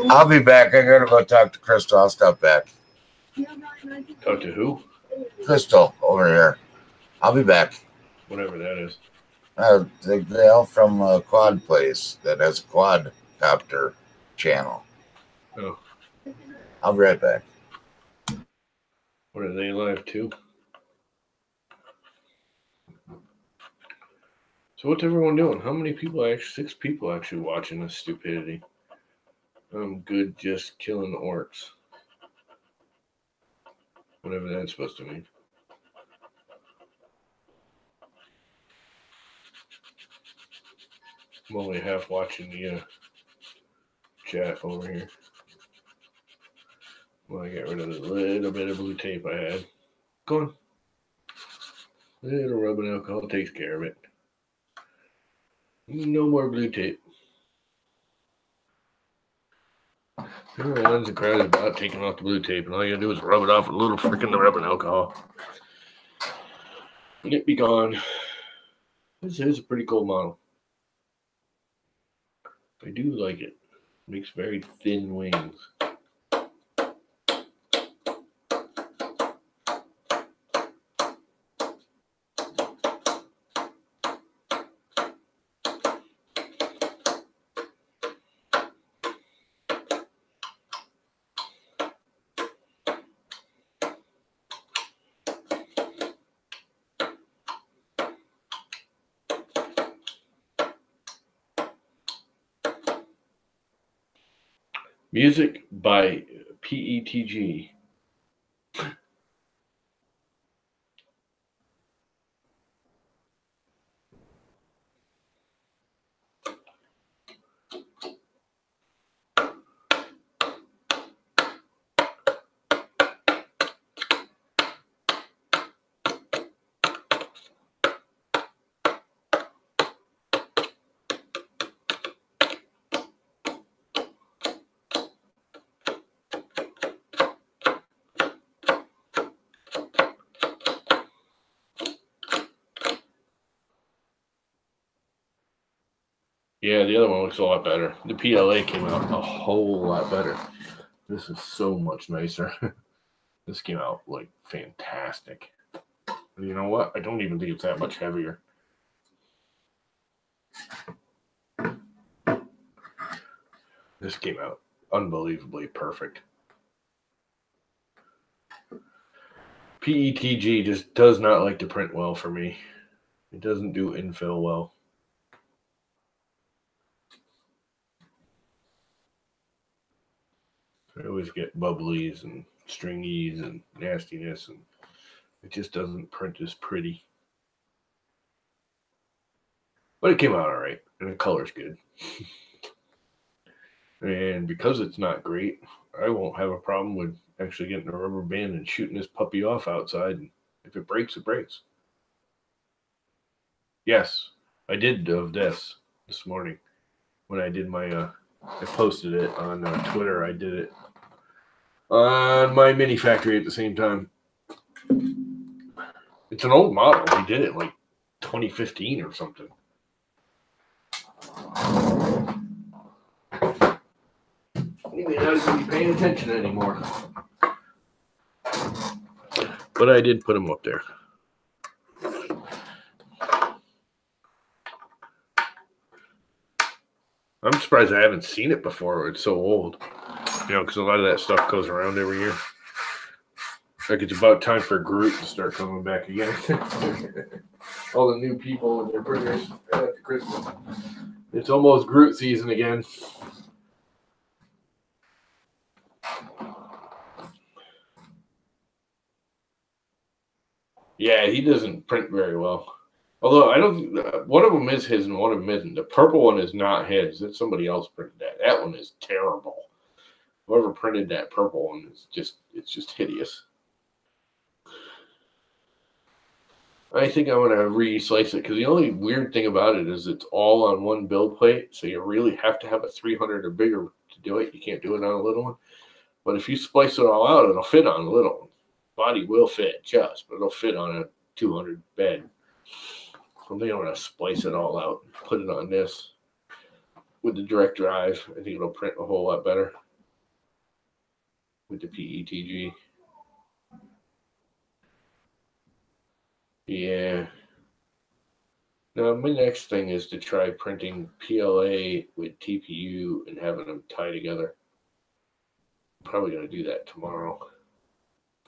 I'll be back. I gotta go talk to Crystal. I'll stop back. Talk to who? Crystal over here. I'll be back. Whatever that is. The gal from Quad Place that has a quadcopter channel. Oh. I'll be right back. What are they live too? So what's everyone doing? How many people? 6 people actually watching this stupidity. I'm good just killing orcs. Whatever that's supposed to mean. I'm only half watching the chat over here. Well, I get rid of the little bit of blue tape I had. Go on. Little rubbing alcohol takes care of it. No more blue tape. Everyone's a crowd about taking off the blue tape, and all you gotta do is rub it off with a little freaking rubbing alcohol. And it be gone. This is a pretty cool model. I do like it. Makes very thin wings. Music by PETG. Yeah, the other one looks a lot better. The PLA came out a whole lot better. This is so much nicer. This came out like fantastic. And you know what? I don't even think it's that much heavier. This came out unbelievably perfect. PETG just does not like to print well for me. It doesn't do infill well. I always get bubblies and stringies and nastiness, and it just doesn't print as pretty. But it came out all right, and the color's good. And because it's not great, I won't have a problem with actually getting a rubber band and shooting this puppy off outside. And if it breaks, it breaks. Yes, I did of this morning when I did my, I posted it on Twitter. I did it on my mini factory at the same time. It's an old model. We did it like 2015 or something. You may not even be paying attention anymore. But I did put them up there. I'm surprised I haven't seen it before. It's so old. You know, because a lot of that stuff goes around every year. Like it's about time for Groot to start coming back again. All the new people and their printers after Christmas. It's almost Groot season again. Yeah, he doesn't print very well. Although I don't, one of them is his and one of them isn't. The purple one is not his. It's somebody else printed that. That one is terrible. Whoever printed that purple one is it's just hideous. I think I'm going to re-slice it because the only weird thing about it is it's all on one build plate. So you really have to have a 300 or bigger to do it. You can't do it on a little one. But if you splice it all out, it'll fit on a little one. Body will fit just, but it'll fit on a 200 bed. So I think I'm going to splice it all out and put it on this with the direct drive. I think it'll print a whole lot better with the PETG. Yeah. Now, my next thing is to try printing PLA with TPU and having them tie together. I'm probably going to do that tomorrow.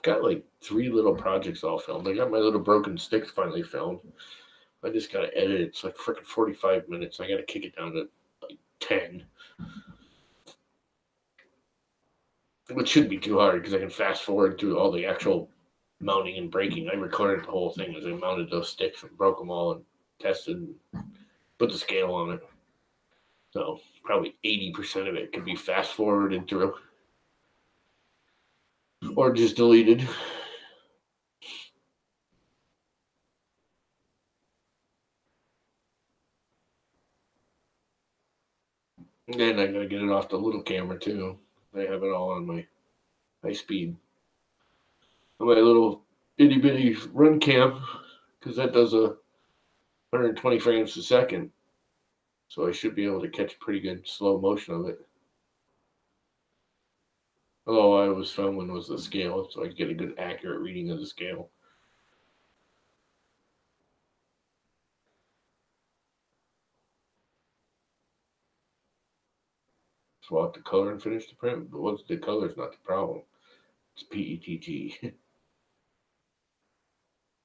Got like 3 little projects all filmed. I got my little broken sticks finally filmed. I just got to edit it. It's like freaking 45 minutes. I got to kick it down to like 10. Which shouldn't be too hard because I can fast forward through all the actual mounting and breaking. I recorded the whole thing as I mounted those sticks and broke them all and tested and put the scale on it. So probably 80% of it could be fast forwarded through or just deleted. And then I gotta get it off the little camera too. I have it all on my high speed. On my little itty bitty run cam, because that does a 120 frames a second. So I should be able to catch pretty good slow motion of it. Although I was filming was the scale, so I could get a good accurate reading of the scale. Swap the color and finish the print, but what's the color's not the problem. It's PETG.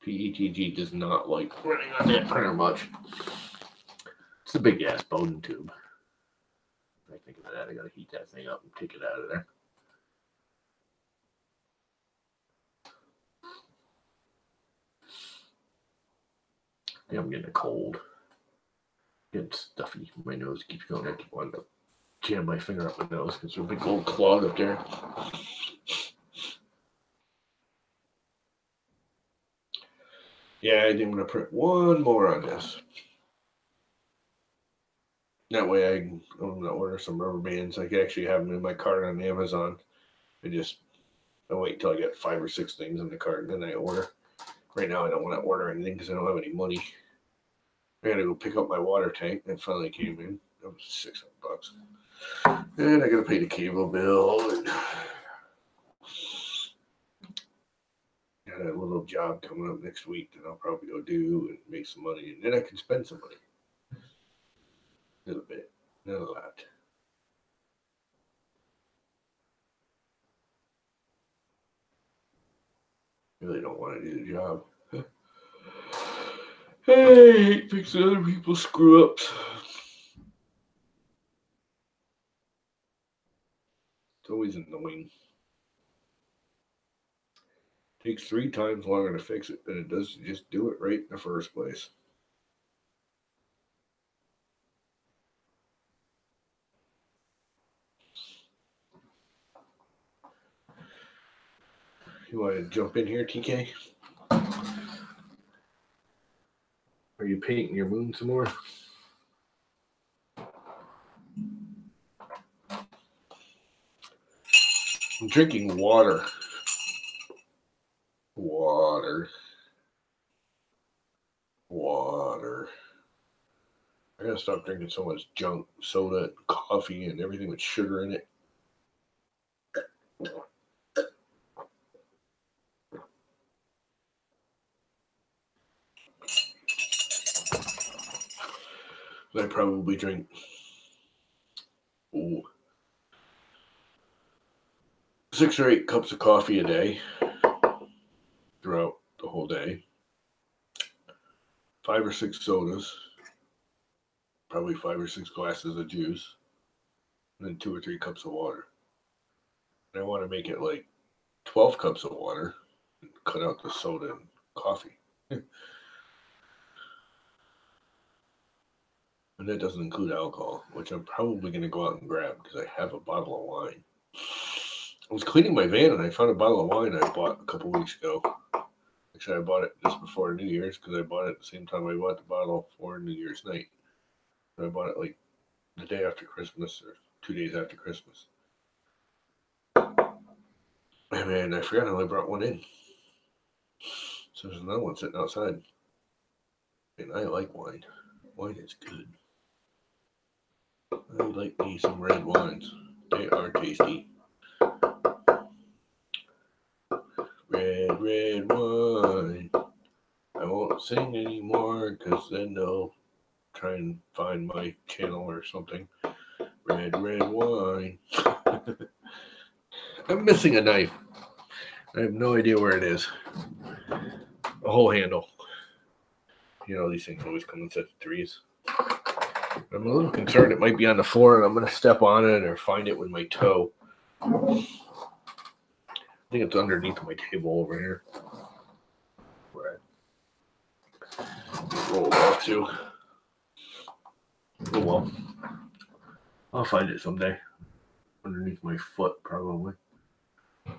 PETG does not like running on that printer much. It's a big ass Bowden tube. I think of that. I gotta heat that thing up and take it out of there. I think I'm getting a cold. Getting stuffy. My nose keeps going. I keep wanting to jam my finger up my nose because there's a big old clog up there. Yeah, I think I'm going to print one more on this. That way I'm going to order some rubber bands. I can actually have them in my cart on Amazon. I wait until I get 5 or 6 things in the cart and then I order. Right now I don't want to order anything because I don't have any money. I got to go pick up my water tank. That finally came in. That was $600. And I got to pay the cable bill. And got a little job coming up next week that I'll probably go do and make some money. And then I can spend some money. A little bit. Not a lot. Really don't want to do the job. I hate fixing other people's screw ups. It's always annoying. Takes 3 times longer to fix it than it does to just do it right in the first place. You want to jump in here, TK? Are you painting your moon some more? I'm drinking water. Water. I gotta stop drinking so much junk soda and coffee and everything with sugar in it. I probably drink 6 or 8 cups of coffee a day. day, 5 or 6 sodas, probably 5 or 6 glasses of juice, and then 2 or 3 cups of water. And I want to make it like 12 cups of water and cut out the soda and coffee. And that doesn't include alcohol, which I'm probably going to go out and grab because I have a bottle of wine. I was cleaning my van and I found a bottle of wine I bought a couple weeks ago. Actually, I bought it just before New Year's because I bought it at the same time I bought the bottle for New Year's night. And I bought it like the day after Christmas or 2 days after Christmas. And man, I forgot I only brought one in. So there's another one sitting outside. And I like wine. Wine is good. I like me some red wines. They are tasty. Red wine. I won't sing anymore because then they'll try and find my channel or something. Red wine. I'm missing a knife. I have no idea where it is. A whole handle. You know, these things always come in sets of 3s. I'm a little concerned it might be on the floor and I'm going to step on it or find it with my toe. I think it's underneath my table over here. Where I rolled off to. Oh well. I'll find it someday. Underneath my foot, probably. So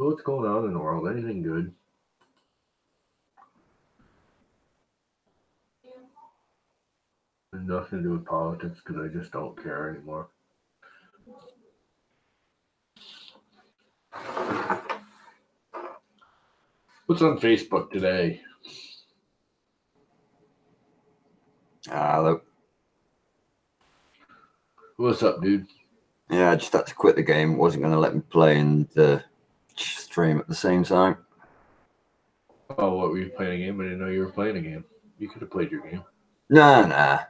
what's going on in the world? Anything good? And nothing to do with politics because I just don't care anymore. What's on Facebook today? Hello. What's up, dude? Yeah, I just had to quit the game. It wasn't going to let me play and stream at the same time. Oh, what were you playing a game? I didn't know you were playing a game. You could have played your game. Nah.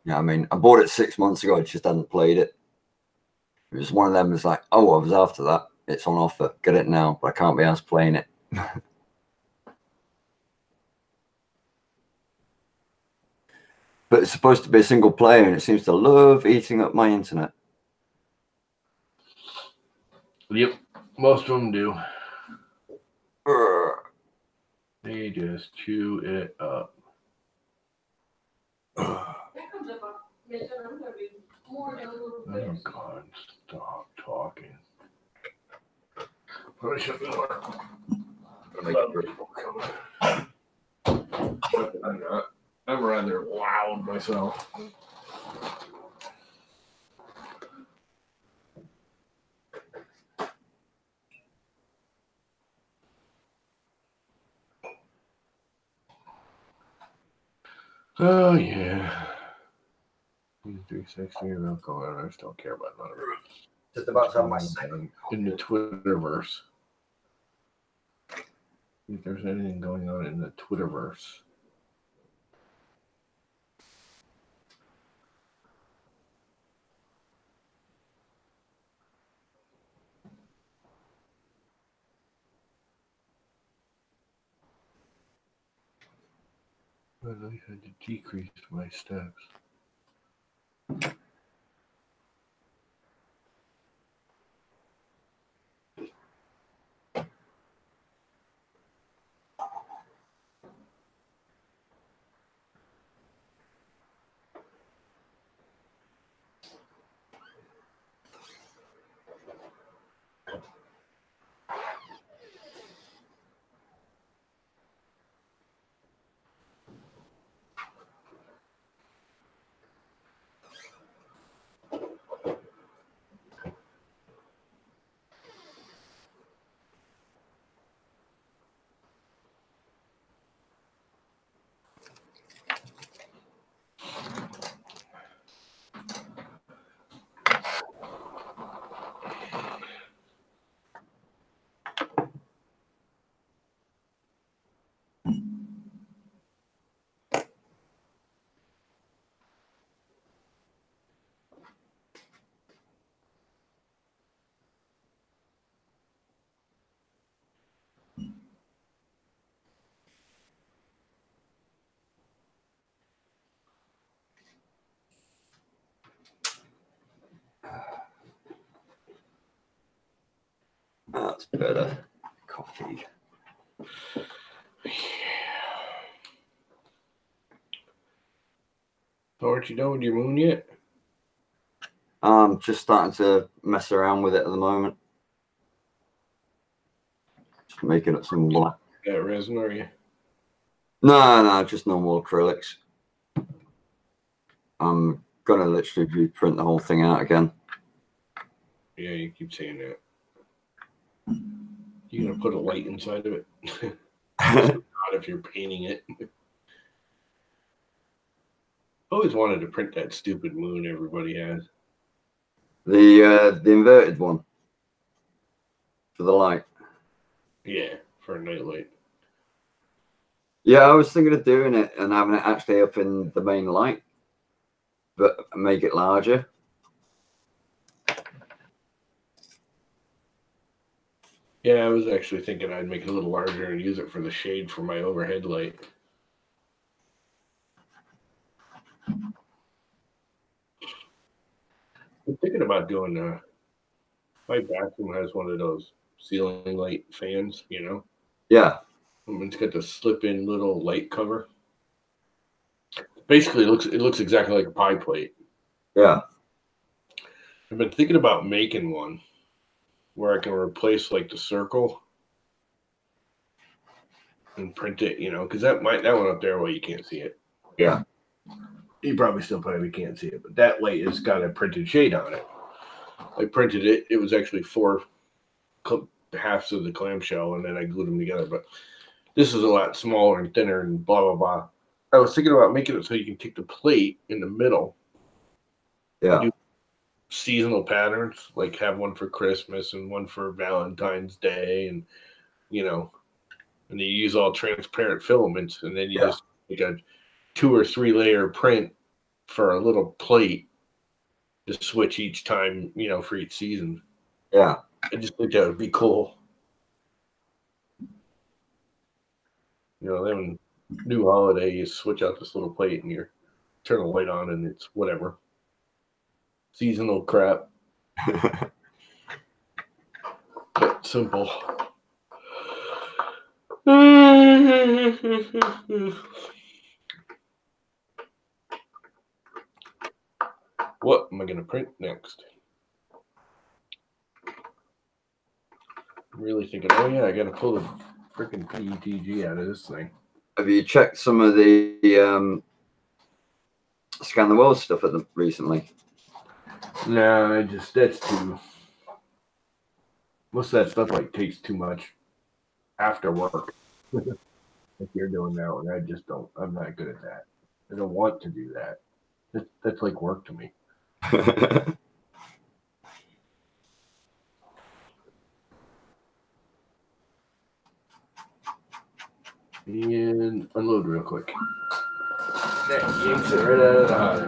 Yeah, I mean, I bought it 6 months ago. I just hadn't played it. It was one of them. It's like, oh, I was after that. It's on offer. Get it now, but I can't be asked playing it. But it's supposed to be a single player, and it seems to love eating up my internet. Yep, most of them do. Urgh. They just chew it up. Oh God, stop talking. Probably shut the door. I'm not. I'm rather loud myself. Oh yeah. 360 and alcohol. I just don't care about none of it. Just about to have my second. In the Twitterverse. If there's anything going on in the Twitterverse. But I had to decrease my steps. Bit of coffee. So aren't you done with your moon yet? Just starting to mess around with it at the moment. Just making up some black. That resin, are you? No, just normal acrylics. I'm gonna literally reprint the whole thing out again. Yeah, you keep saying that. You gonna put a light inside of it? Not if you're painting it. Always wanted to print that stupid moon everybody has. The inverted one for the light. Yeah, for a nightlight. Yeah, I was thinking of doing it and having it actually up in the main light, but make it larger. Yeah, I was actually thinking I'd make it a little larger and use it for the shade for my overhead light. I'm thinking about doing my bathroom has one of those ceiling light fans, you know. Yeah. It's got the slip-in little light cover. Basically, it looks exactly like a pie plate. Yeah. I've been thinking about making one where I can replace like the circle and print it, you know, because that one up there, well, you can't see it. Yeah. You probably can't see it, but that light has got a printed shade on it. I printed it. It was actually 4 halves of the clamshell, and then I glued them together. But this is a lot smaller and thinner and blah, blah, blah. I was thinking about making it so you can take the plate in the middle. Yeah. Do seasonal patterns, like have one for Christmas and one for Valentine's Day, and, you know, and you use all transparent filaments, and then you just make a 2 or 3 layer print for a little plate to switch each time, you know, for each season. Yeah. I just think that would be cool. You know, then new holiday, you switch out this little plate and you turn the light on and it's whatever. Seasonal crap. But simple. What am I going to print next? I'm really thinking, oh yeah, I got to pull the freaking PETG out of this thing. Have you checked some of the Scan the World stuff recently? No, that's too. Most of that stuff like takes too much after work. If you're doing that one, I just don't. I'm not good at that. I don't want to do that. That's like work to me. And unload real quick. That yanks it right out of the hive.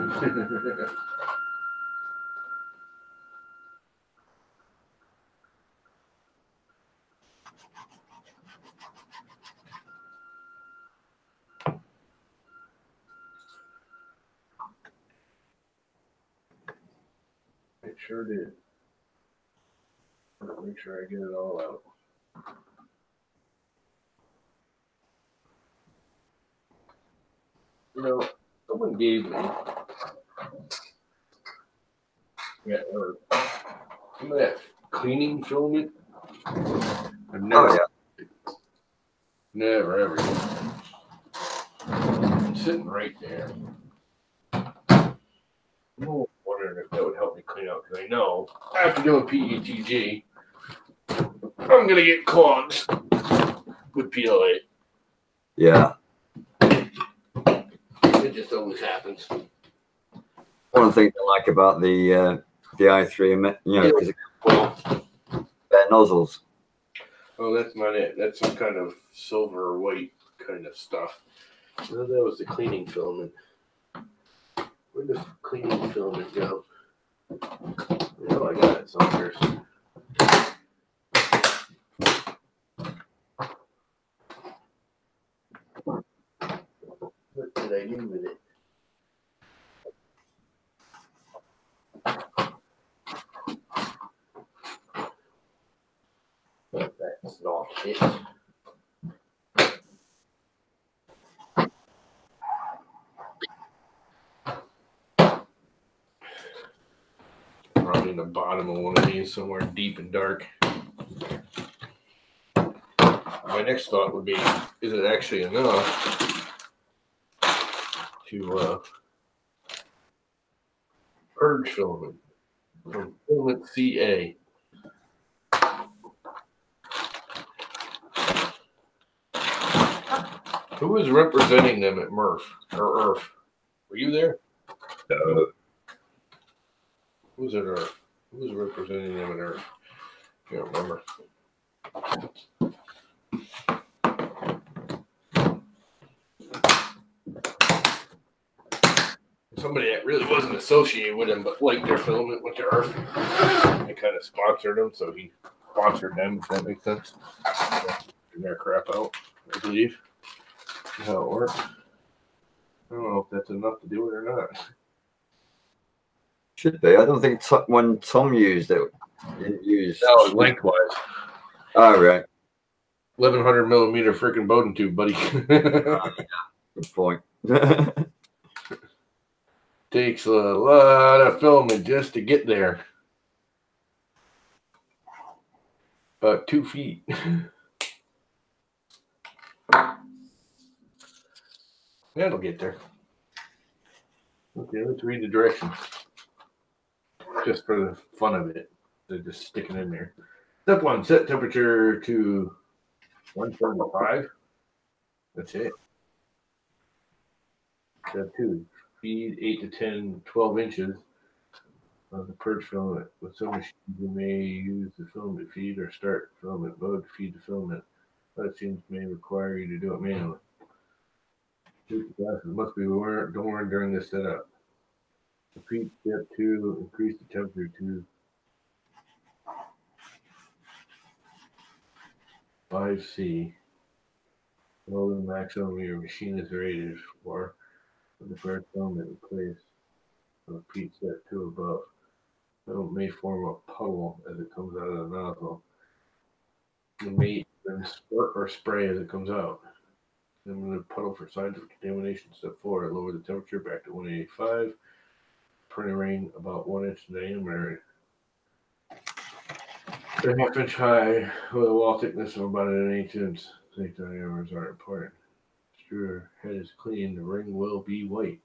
It sure did. Make sure I get it all out. You know, someone gave me or some of that cleaning filament. I've never, never ever used it. It's sitting right there. I'm wondering if that would help me clean out because I know after doing PETG, I'm gonna get clogs with PLA. Yeah. It just always happens. One of the things I like about the i3, you know, because they're nozzles. Oh, that's not it. That's some kind of silver or white kind of stuff. No, that was the cleaning filament. Where does cleaning filament go? Oh, I got it somewhere. What did I do with it? Put that That's not it. Probably in the bottom of one of these, somewhere deep and dark. My next thought would be, is it actually enough to purge filament from filament CA? Who was representing them at Murph or Earth? Were you there? No. Who was at Earth? Who was representing them at Earth? Can't remember. Somebody that really wasn't associated with him, but liked their filament went to Earth. They kind of sponsored him, so he sponsored them, if that makes sense. Getting their crap out, I believe. That's how it works. I don't know if that's enough to do it or not. Should be. I don't think when Tom used it, he didn't use. No, lengthwise. Oh, right. 1100 millimeter freaking Bowden tube, buddy. Good point. Takes a lot of filament just to get there. About 2 feet. That'll get there. Okay, let's read the directions. Just for the fun of it. They're just sticking in there. Step 1, set temperature to 175. That's it. Step 2, feed 8 to 10, 12 inches of the purge filament. With some machines, you may use the filament feed or start filament mode to feed the filament. Other machines may require you to do it manually. Glasses must be worn during this setup. Repeat step 2, increase the temperature to 5C. Below the maximum your machine is rated for. Put the first filament in place. Repeat step 2 above. It may form a puddle as it comes out of the nozzle. It may then squirt or spray as it comes out. Then the puddle for signs of contamination. Step 4, lower the temperature back to 185. Printing ring about 1 inch in diameter. A ½ inch high with a wall thickness of about an 1/8 inch. Think diameters are important. Extruder head is clean. The ring will be white.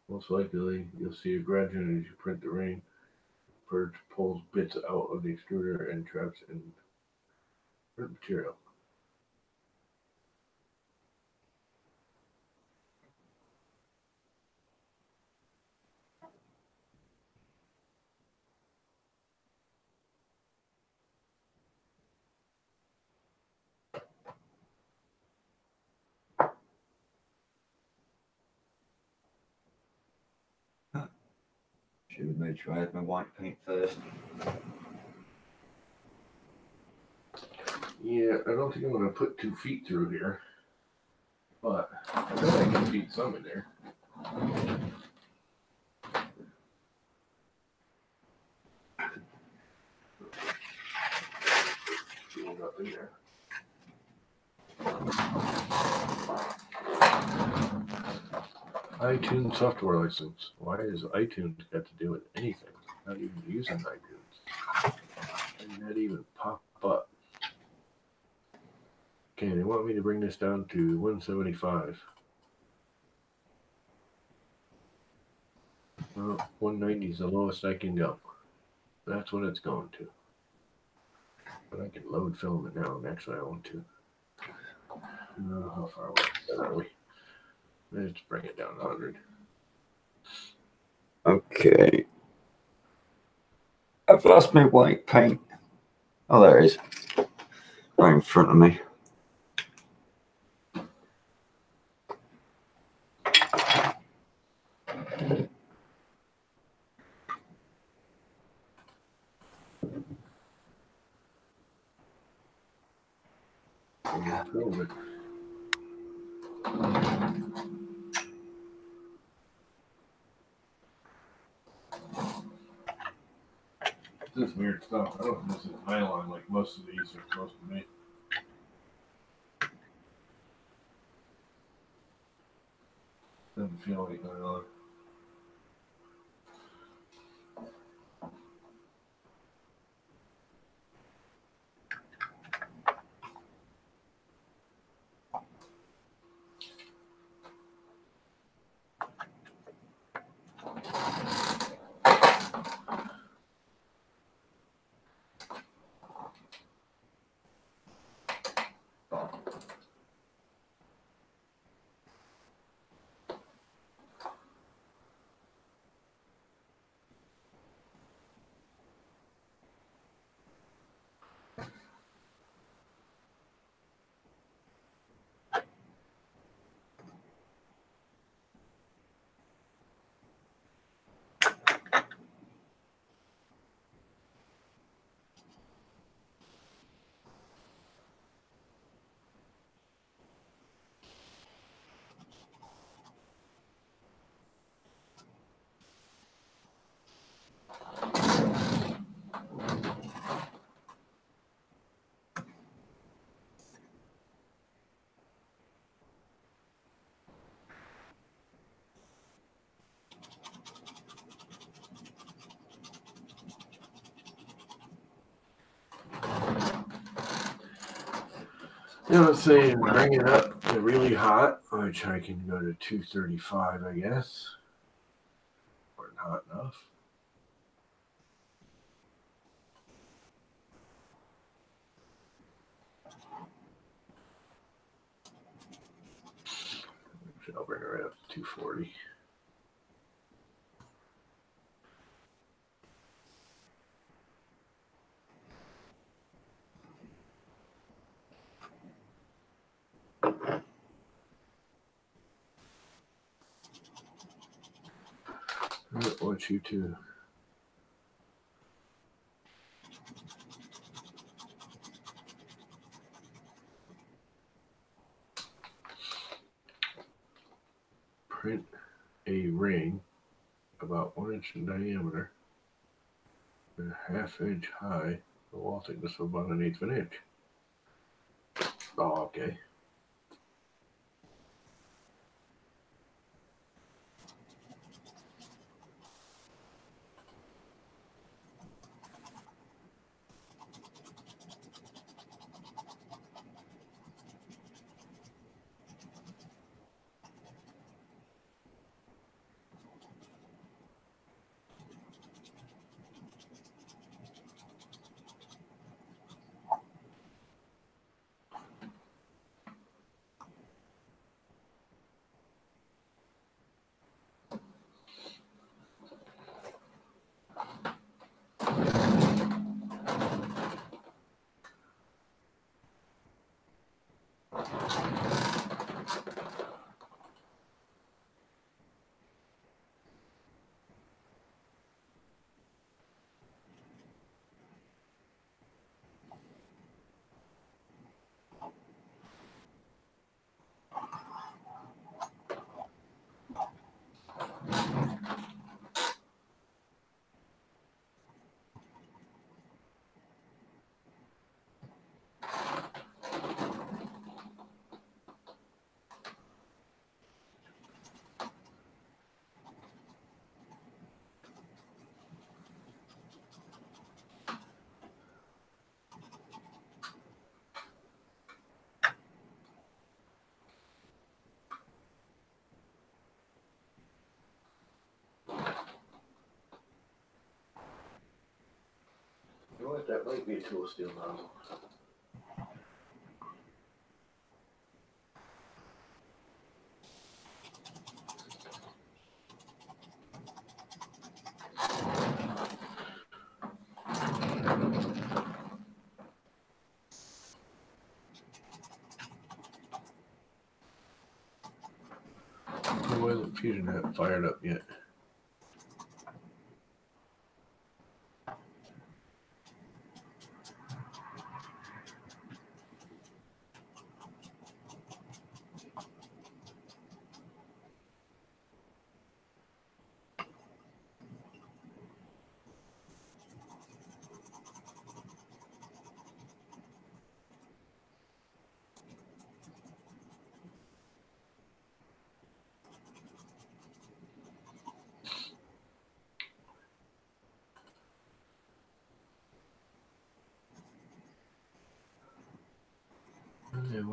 Most likely, you'll see a gradient as you print the ring. Purge pulls bits out of the extruder and traps in print material. Should have made sure I had my white paint first. Yeah, I don't think I'm going to put 2 feet through here, but I bet I can feed some in there. Up in there. iTunes software license. Why does iTunes got to do with anything? I'm not even using iTunes. Didn't that even pop up? Okay, they want me to bring this down to 175. Well, 190 is the lowest I can go. That's what it's going to. But I can load filament now, and actually I want to. How far away are we? Let's bring it down to 100. Okay. I've lost my white paint. Oh, there it is. Right in front of me. Filament. This is weird stuff. I don't know if this is nylon like most of these are supposed to be. Doesn't feel like nylon. You know what I'm saying? Bring it up to really hot, which I can go to 235, I guess. Or not enough. I'll bring it right up to 240. I want you to print a ring about 1 inch in diameter and a half-inch high, the wall thickness of about 1/8 of an inch. Oh, okay. You know what? That might be a tool steel nozzle. Why isn't Fusion not fired up yet?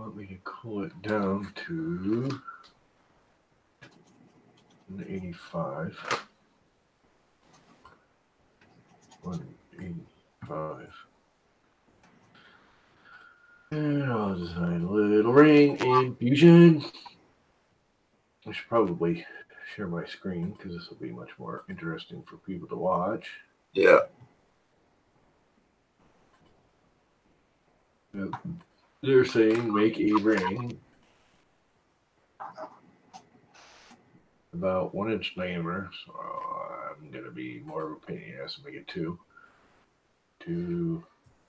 want me to cool it down to 185. 185. And I'll design a little ring in Fusion. I should probably share my screen because this will be much more interesting for people to watch. Yeah. They're saying make a ring about 1 inch diameter. So I'm going to be more of a pain in the ass and make it 2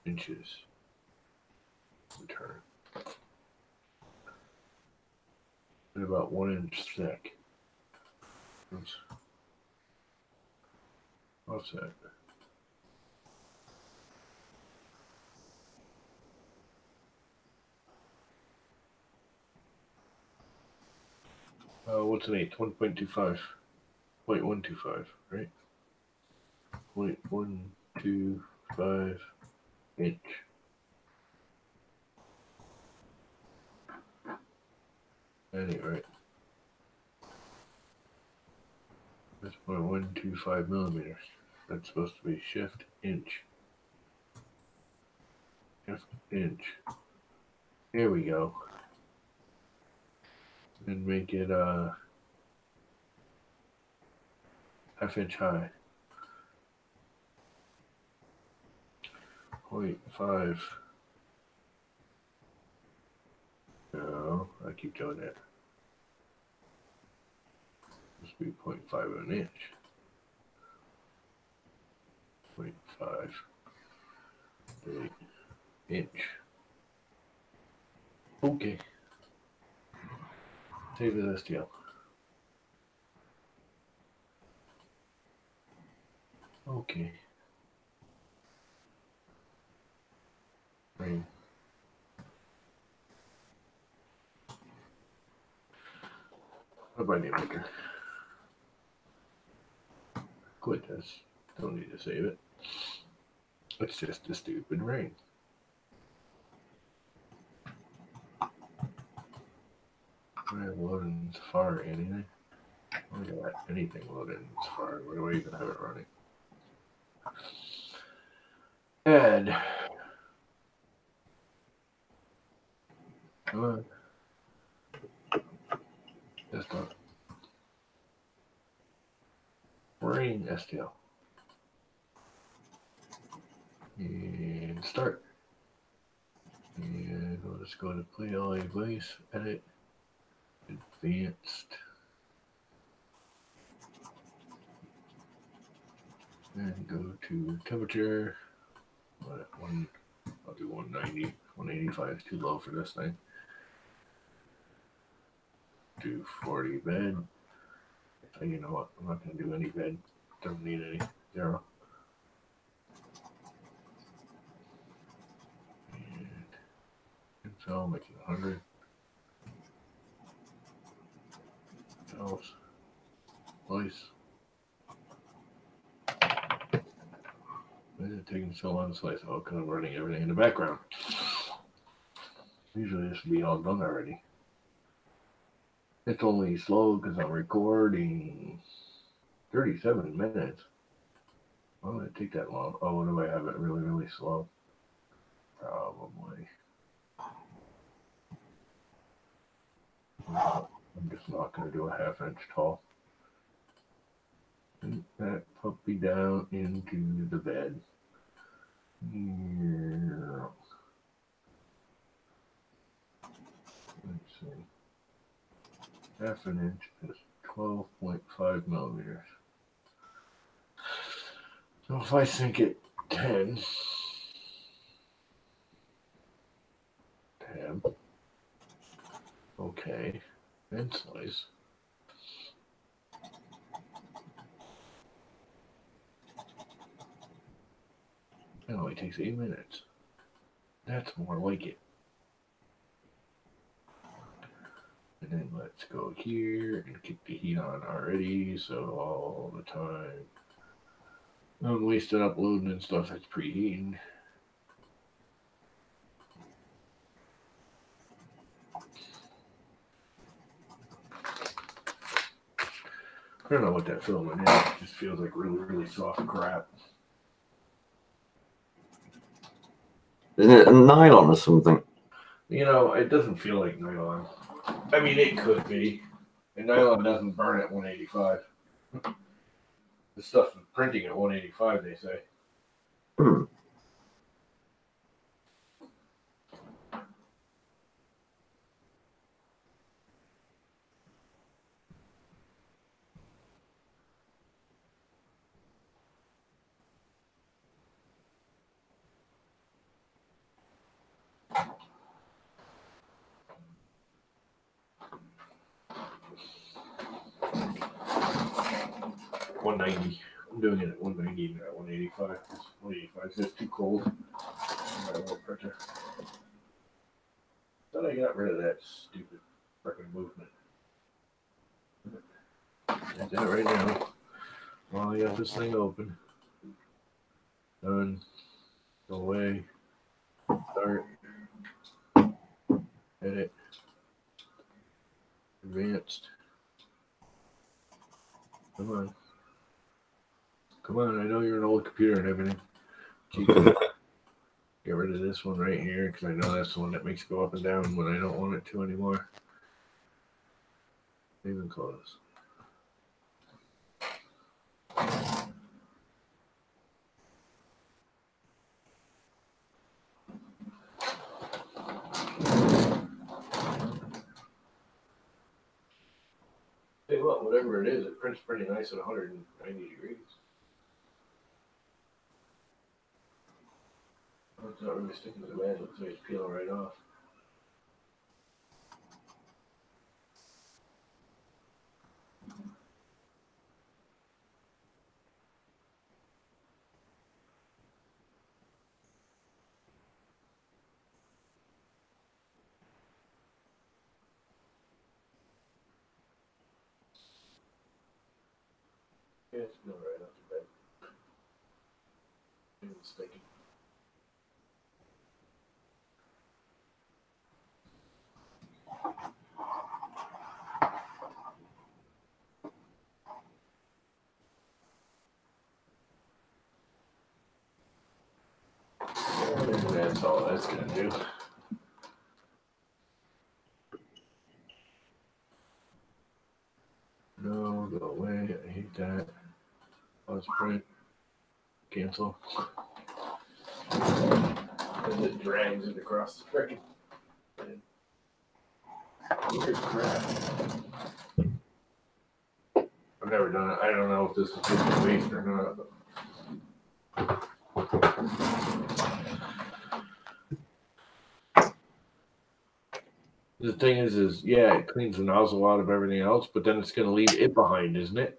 inches. Return. And about 1 inch thick. Oops. Offset. What's an eighth? 1.25. 0.125, right? 0.125 inch. Anyway, that's 0.125 millimeters. That's supposed to be shift inch. Shift inch. Here we go. And make it half inch high. 0.5. No, I keep doing that. Must be 0.5 of an inch. 0.5 inch. Okay. Save this deal. Okay. Ring. What about the maker? Quit this. Don't need to save it. It's just a stupid ring. I have loaded in Safari anything. Look at that. Anything loaded in Safari. Where do I even have it running? Add. Come on. Desktop. Ring STL. And start. And we'll just go to Play LA Blaze, Edit, Advanced. And go to temperature. I'll do 190. 185 is too low for this thing. Do 40 bed. You know what? I'm not going to do any bed. Don't need any. 0. And info, make it 100. Else. Place. Why is it taking so long to slice? Oh, because I'm running everything in the background. Usually this would be all done already. It's only slow because I'm recording 37 minutes. Why would it take that long? Oh, do I have it really, really slow? Probably. I'm just not going to do a half-inch tall. Put that puppy down into the bed. Yeah. Let's see. Half an inch is 12.5 millimeters. So if I sink it 10, tab, okay, and slice. It only takes 8 minutes. That's more like it. And then let's go here and keep the heat on already, so all the time. I'm wasting uploading and stuff that's preheating. I don't know what that filament is. It just feels like really, really soft crap. Isn't it a nylon or something? You know, it doesn't feel like nylon. I mean, it could be. And nylon doesn't burn at 185. The stuff is printing at 185, they say. Hmm. $190. I'm doing it at 190 and at 185. 185 is just too cold. I won't printer. Thought I got rid of that stupid freaking movement. Did that right now. While I got this thing open. Done. Go away. Start. Edit. Advanced. Come on. Come on, I know you're an old computer and everything. Get rid of this one right here because I know that's the one that makes it go up and down when I don't want it to anymore. Even close. Tell you what, whatever it is, it prints pretty nice at 190 degrees. Oh, it's not really sticking to the bed, it looks like it's peeling right off. Yeah, it's peeling right off the bed. It's sticking. And that's all that's gonna do. No, go away. I hate that. Pause print. Cancel. And it drags it across the frickin' thing. Weird crap. I've never done it. I don't know if this is just waste or not. The thing is yeah, it cleans the nozzle out of everything else, but then it's going to leave it behind, isn't it?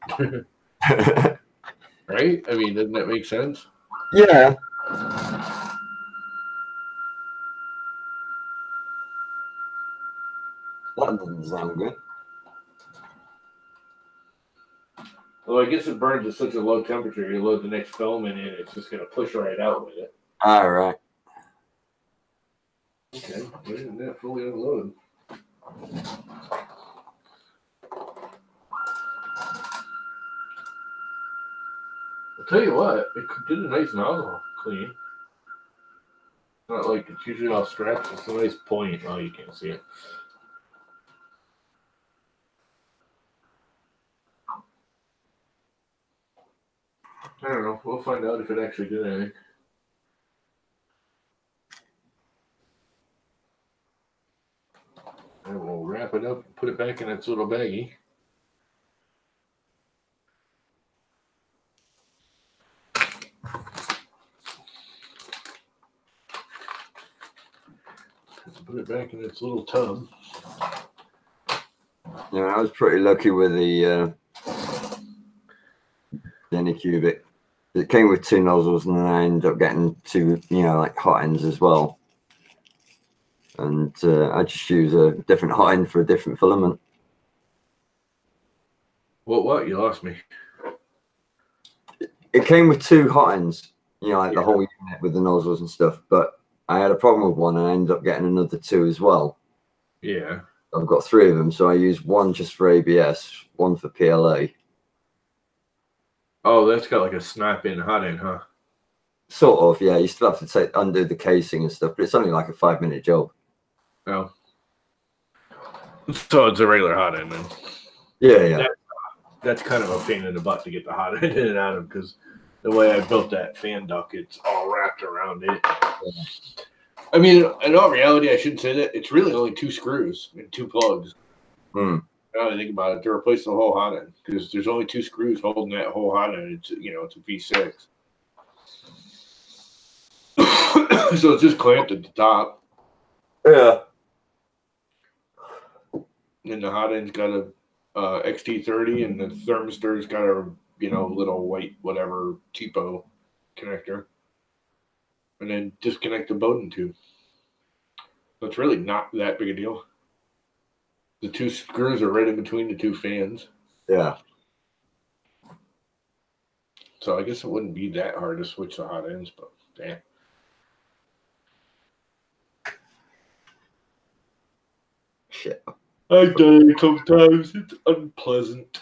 Right? I mean, doesn't that make sense? Yeah. That doesn't sound good. Well, I guess it burns at such a low temperature. You load the next filament in, it's just going to push right out with it. All right. Okay, why isn't that fully unloaded? I'll tell you what, it did a nice nozzle clean. Not like it's usually all scratched. It's a nice point. Oh, you can't see it. I don't know. We'll find out if it actually did anything. And we'll wrap it up and put it back in its little baggie. Put it back in its little tub. Yeah, I was pretty lucky with the Anycubic. It came with 2 nozzles, and then I ended up getting 2, like hot ends as well. And I just use a different hot end for a different filament. What? You lost me. It came with 2 hot ends, like the whole unit with the nozzles and stuff. But I had a problem with one, and I ended up getting another 2 as well. Yeah. I've got 3 of them, so I use one just for ABS, one for PLA, Oh, that's got like a snap-in hot end, huh? Sort of, yeah. You still have to undo the casing and stuff, but it's only like a 5-minute job. No. So it's a regular hot end then. Yeah. That's kind of a pain in the butt to get the hot end in and out of, because the way I built that fan duct, it's all wrapped around it. I mean, in all reality, I shouldn't say that. It's really only 2 screws and 2 plugs. Hmm. Now that I think about it, to replace the whole hot end, because there's only 2 screws holding that whole hot end. It's it's a V6. So it's just clamped at the top. Yeah. And the hot end's got a XT30, and the thermistor's got a little white whatever cheapo connector, and then disconnect the Bowden tube. So it's really not that big a deal. The 2 screws are right in between the 2 fans. Yeah. So I guess it wouldn't be that hard to switch the hot ends, but damn. Shit. I've done it a couple times. It's unpleasant.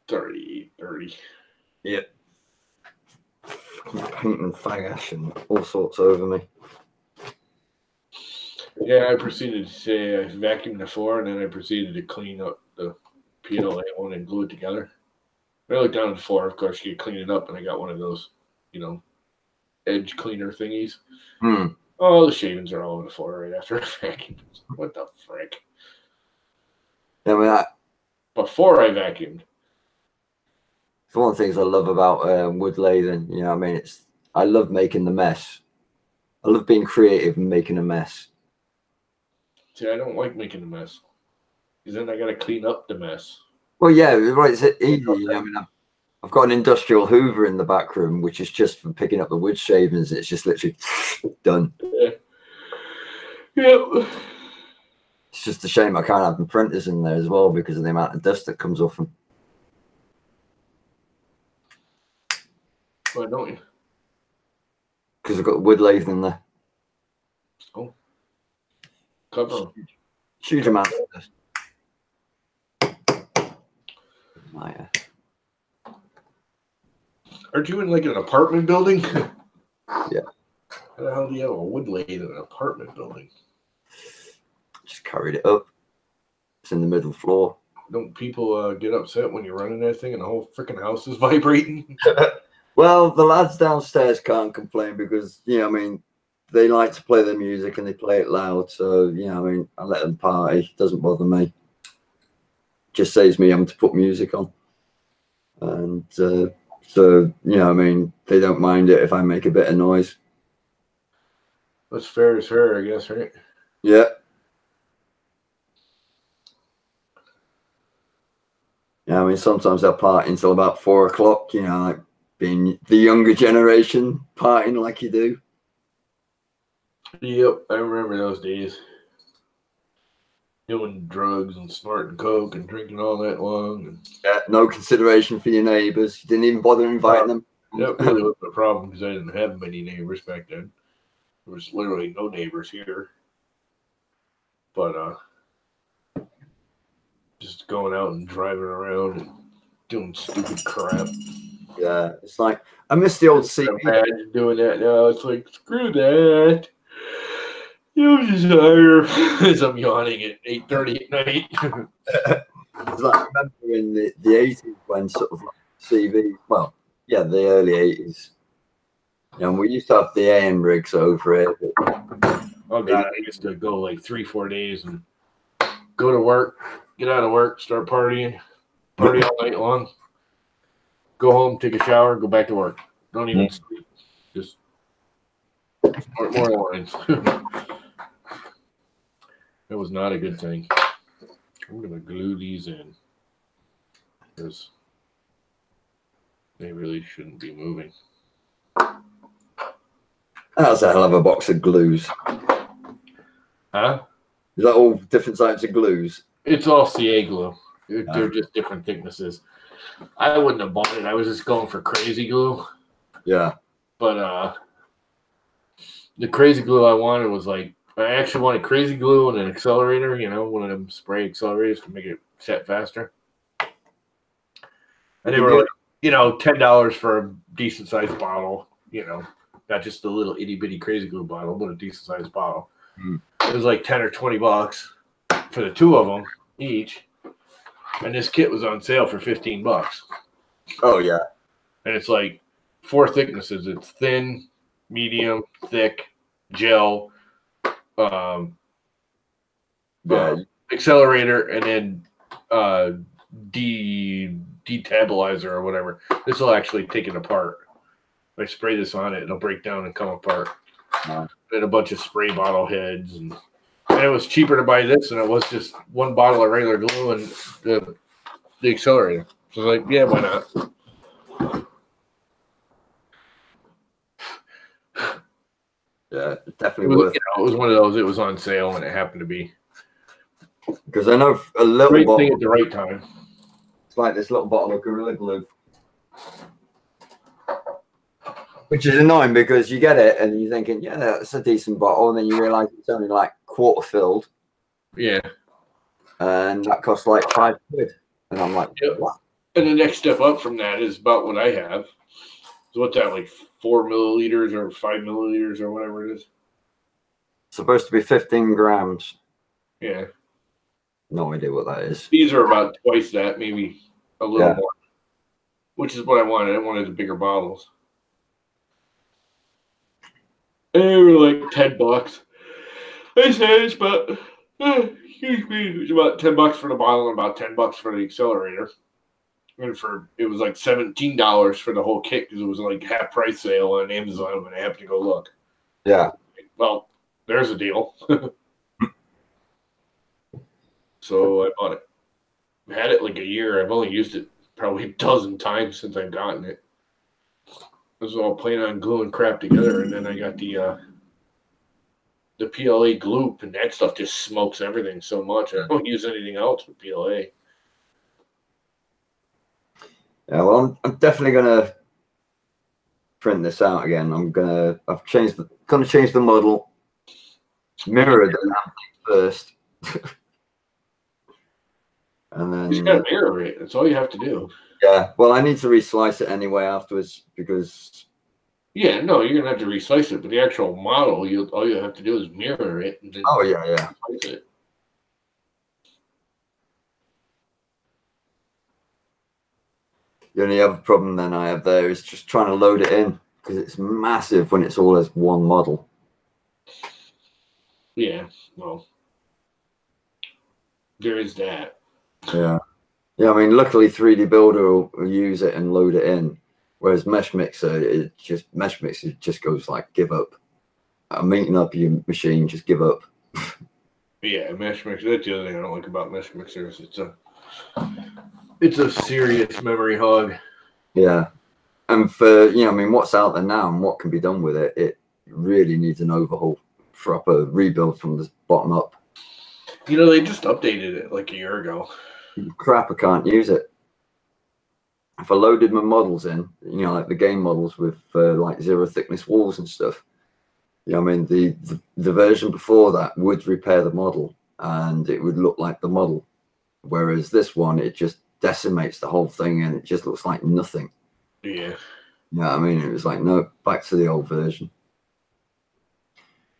30. Yeah. Paint and fag ash and all sorts over me. Yeah, I proceeded to say I vacuumed the floor, and then I proceeded to clean up the PLA one and glue it together. I looked down at the floor, of course, you clean it up, and I got one of those, edge cleaner thingies. Hmm. Oh, the shavings are all over the floor right after I vacuumed. What the frick? I mean, Before I vacuumed. it's one of the things I love about wood lathing. I love making the mess. I love being creative and making a mess. See, I don't like making a mess, because then I got to clean up the mess. Well, yeah, right. It's easy. I've got an industrial Hoover in the back room, which is just for picking up the wood shavings. It's just literally done. Yeah. It's just a shame I can't have the printers in there as well because of the amount of dust that comes off them. Why don't you? Because I've got wood lathe in there. Oh. Cover them. Huge amount of dust. Aren't you in like an apartment building? Yeah. How the hell do you have a wood lathe in an apartment building? Just carried it up. It's in the middle floor. Don't people get upset when you're running that thing and the whole freaking house is vibrating? Well, the lads downstairs can't complain because, they like to play their music and they play it loud. So, I let them party. It doesn't bother me. Just saves me having to put music on. And so, they don't mind it if I make a bit of noise. That's fair as fair, I guess, right? Yeah. Yeah, sometimes they'll party until about 4 o'clock, like being the younger generation, partying like you do. Yep, I remember those days. Doing drugs and snorting coke and drinking all that long. And yeah, no consideration for your neighbours. You didn't even bother inviting them. That really wasn't a problem because I didn't have many neighbors back then. There was literally no neighbors here. But just going out and driving around and doing stupid crap. Yeah, it's like I miss the old CB. Imagine doing that now. It's like, screw that. You desire as I'm yawning at 8:30 at night. It's like I remember in the 80s when sort of like CV, well, yeah, the early 80s. We used to have the AM rigs over here. Oh god, I used to go like 3-4 days and go to work, get out of work, start partying, party all night long, go home, take a shower, go back to work. Don't even sleep. Just more lines. That was not a good thing. I'm gonna glue these in because they really shouldn't be moving. That's a hell of a box of glues. Huh? Is that all different types of glues? It's all CA glue. They're just different thicknesses. I wouldn't have bought it. I was just going for crazy glue. Yeah. But the crazy glue I wanted was like, I actually wanted crazy glue and an accelerator, one of them spray accelerators to make it set faster. And they were like, $10 for a decent sized bottle, not just a little itty bitty crazy glue bottle, but a decent sized bottle. It was like 10 or 20 bucks for the two of them each. And this kit was on sale for $15. Oh yeah. And it's like 4 thicknesses. It's thin, medium, thick, gel, accelerator, and then detabolizer or whatever. This will actually take it apart. If I spray this on it, it'll break down and come apart. And a bunch of spray bottle heads, and it was cheaper to buy this than it was just one bottle of regular glue and the accelerator. So I was like, yeah, why not? Yeah, definitely worth it. It was one of those. It was on sale when it happened to be. Because I know a little Right bottle thing at the right time. It's like this little bottle of Gorilla Glue, which is annoying because you get it and you're thinking, yeah, that's a decent bottle, and then you realize it's only like quarter filled. Yeah. And that costs like £5. And I'm like, what? And the next step up from that is about what I have. So what's that, like 4 milliliters or 5 milliliters or whatever it is? Supposed to be 15 grams. Yeah. No idea what that is. These are about twice that, maybe a little more, which is what I wanted. I wanted the bigger bottles. And they were like $10. I said it's about, it's about $10 for the bottle and about $10 for the accelerator. And it was like $17 for the whole kit because it was like half price sale on Amazon when I happened to go look. Yeah. Well, there's a deal. So I bought it. I had it like a year. I've only used it probably a dozen times since I've gotten it. I was all planning on gluing crap together, and then I got the PLA glue, and that stuff just smokes everything so much. I don't use anything else with PLA. Yeah, well, I'm definitely gonna print this out again. I've changed the model, mirror the lamp first. And then You just gotta mirror it. That's all you have to do. Yeah. Well, I need to reslice it anyway afterwards because. Yeah, no, you're gonna have to reslice it, but the actual model, all you have to do is mirror it. And then reslice it. The only other problem then I have there is just trying to load it in because it's massive when it's all as one model. Yeah. Well, there is that. Yeah. Yeah, I mean, luckily 3D Builder will use it and load it in, whereas Mesh Mixer just goes like, give up. I'm meeting up your machine, just give up. Yeah, Mesh Mixer. That's the other thing I don't like about Mesh Mixers. It's a serious memory hog. Yeah. And for, I mean, what's out there now and what can be done with it, it really needs an overhaul, proper rebuild from the bottom up. They just updated it like a year ago. Crap, I can't use it. If I loaded my models in, like the game models with like 0 thickness walls and stuff, I mean, the version before that would repair the model and it would look like the model. Whereas this one, it just decimates the whole thing and it just looks like nothing. Yeah. Yeah, I mean, it was like, no, back to the old version.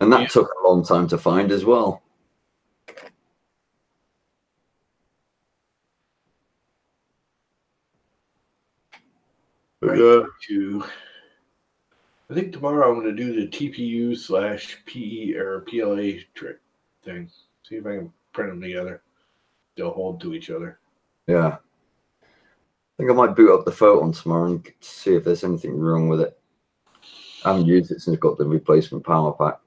And that took a long time to find as well. I think tomorrow I'm going to do the TPU/PE or PLA trick thing. See if I can print them together. They'll hold to each other. Yeah. I think I might boot up the Photon tomorrow and see if there's anything wrong with it. I haven't used it since I got the replacement power pack.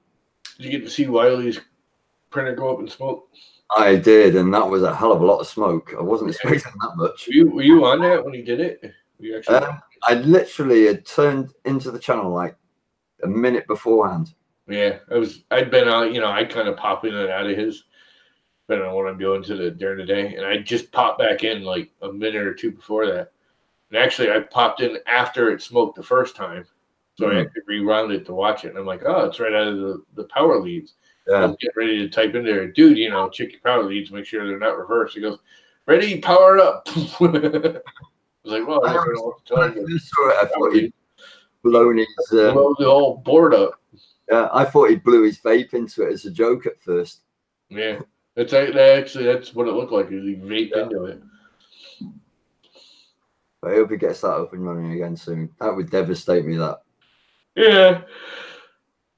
Did you get to see Wiley's printer go up in smoke? I did, and that was a hell of a lot of smoke. I wasn't expecting that much. Were you on that when he did it? Were you actually I literally had turned into the channel like a minute beforehand. Yeah, I'd been out, I kind of pop in and out of his, depending on what I'm doing during the day. And I just popped back in like a minute or two before that. And actually I popped in after it smoked the first time. So I could rewound it to watch it. And I'm like, oh, it's right out of the power leads. Yeah. I was getting ready to type in there, dude, check your power leads, make sure they're not reversed. He goes, Ready, power up. I was like, well, I guess I don't have to tell When I you. first saw it, I thought he'd blown his. Blow the whole board up. I thought he blew his vape into it as a joke at first. Yeah, that's what it looked like. He vaped into it. But I hope he gets that up and running again soon. That would devastate me. That. Yeah.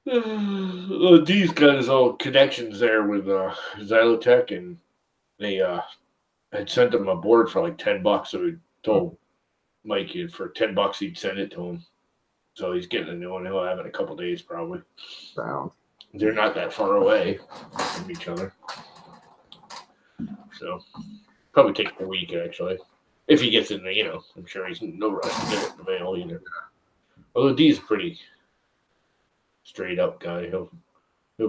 D's got his own connections there with Xylotech, and they had sent him a board for like $10. So he told Mike for $10 he'd send it to him. So he's getting a new one. He'll have it in a couple days probably. Sound. They're not that far away from each other. So probably take a week actually. If he gets in there, I'm sure he's no rush to get it in the mail either. Although D's a pretty straight up guy. He'll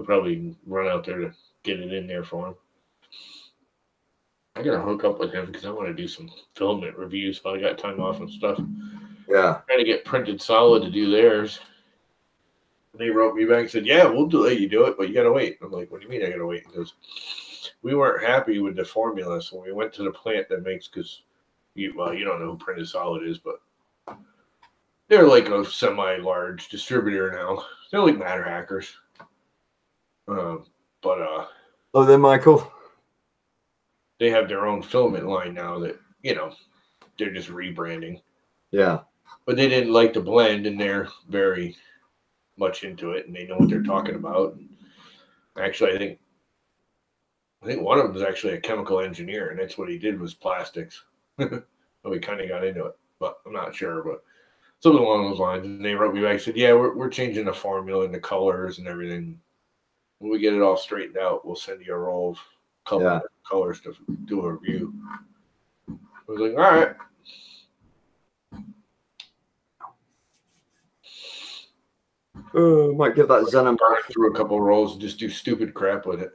probably run out there to get it in there for him. I gotta hook up with him because I want to do some filament reviews while I got time off and stuff. Yeah. Trying to get Printed Solid to do theirs. They wrote me back and said, yeah, we'll let you do it, but you gotta wait. I'm like, what do you mean I gotta wait? Because we weren't happy with the formula, so we went to the plant that makes, because you don't know who Printed Solid is, but they're like a semi-large distributor now. They're like Matter Hackers. Oh, then Michael. They have their own filament line now that, they're just rebranding. Yeah. But they didn't like the blend, and they're very much into it, and they know what they're talking about. Actually, I think one of them is actually a chemical engineer, and that's what he did was plastics. So he kind of got into it, but I'm not sure. But something along those lines. And they wrote me back and said, yeah, we're changing the formula and the colors and everything. When we get it all straightened out, we'll send you a roll of colors to do a review. I was like, all right. Might give that Xenon through a couple of rolls and just do stupid crap with it.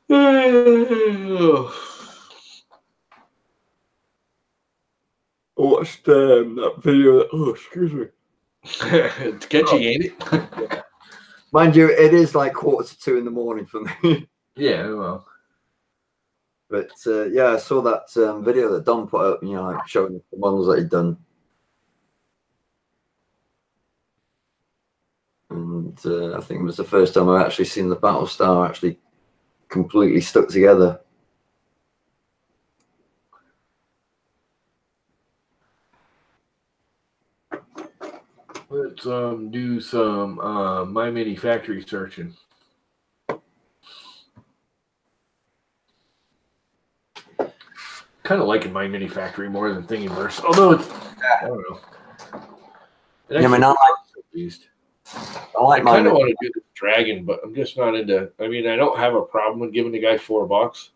I watched that video. Excuse me. It's catchy, ain't it? Mind you, it is like 1:45 in the morning for me. Yeah, well. But I saw that video that Don put up, like showing the models that he'd done. And I think it was the first time I've actually seen the Battlestar actually completely stuck together. Let's do some My Mini Factory searching. Kind of liking My Mini Factory more than Thingiverse, although it's I don't know. I kind of want to do the Dragon, but I'm just not into. I mean, I don't have a problem with giving the guy $4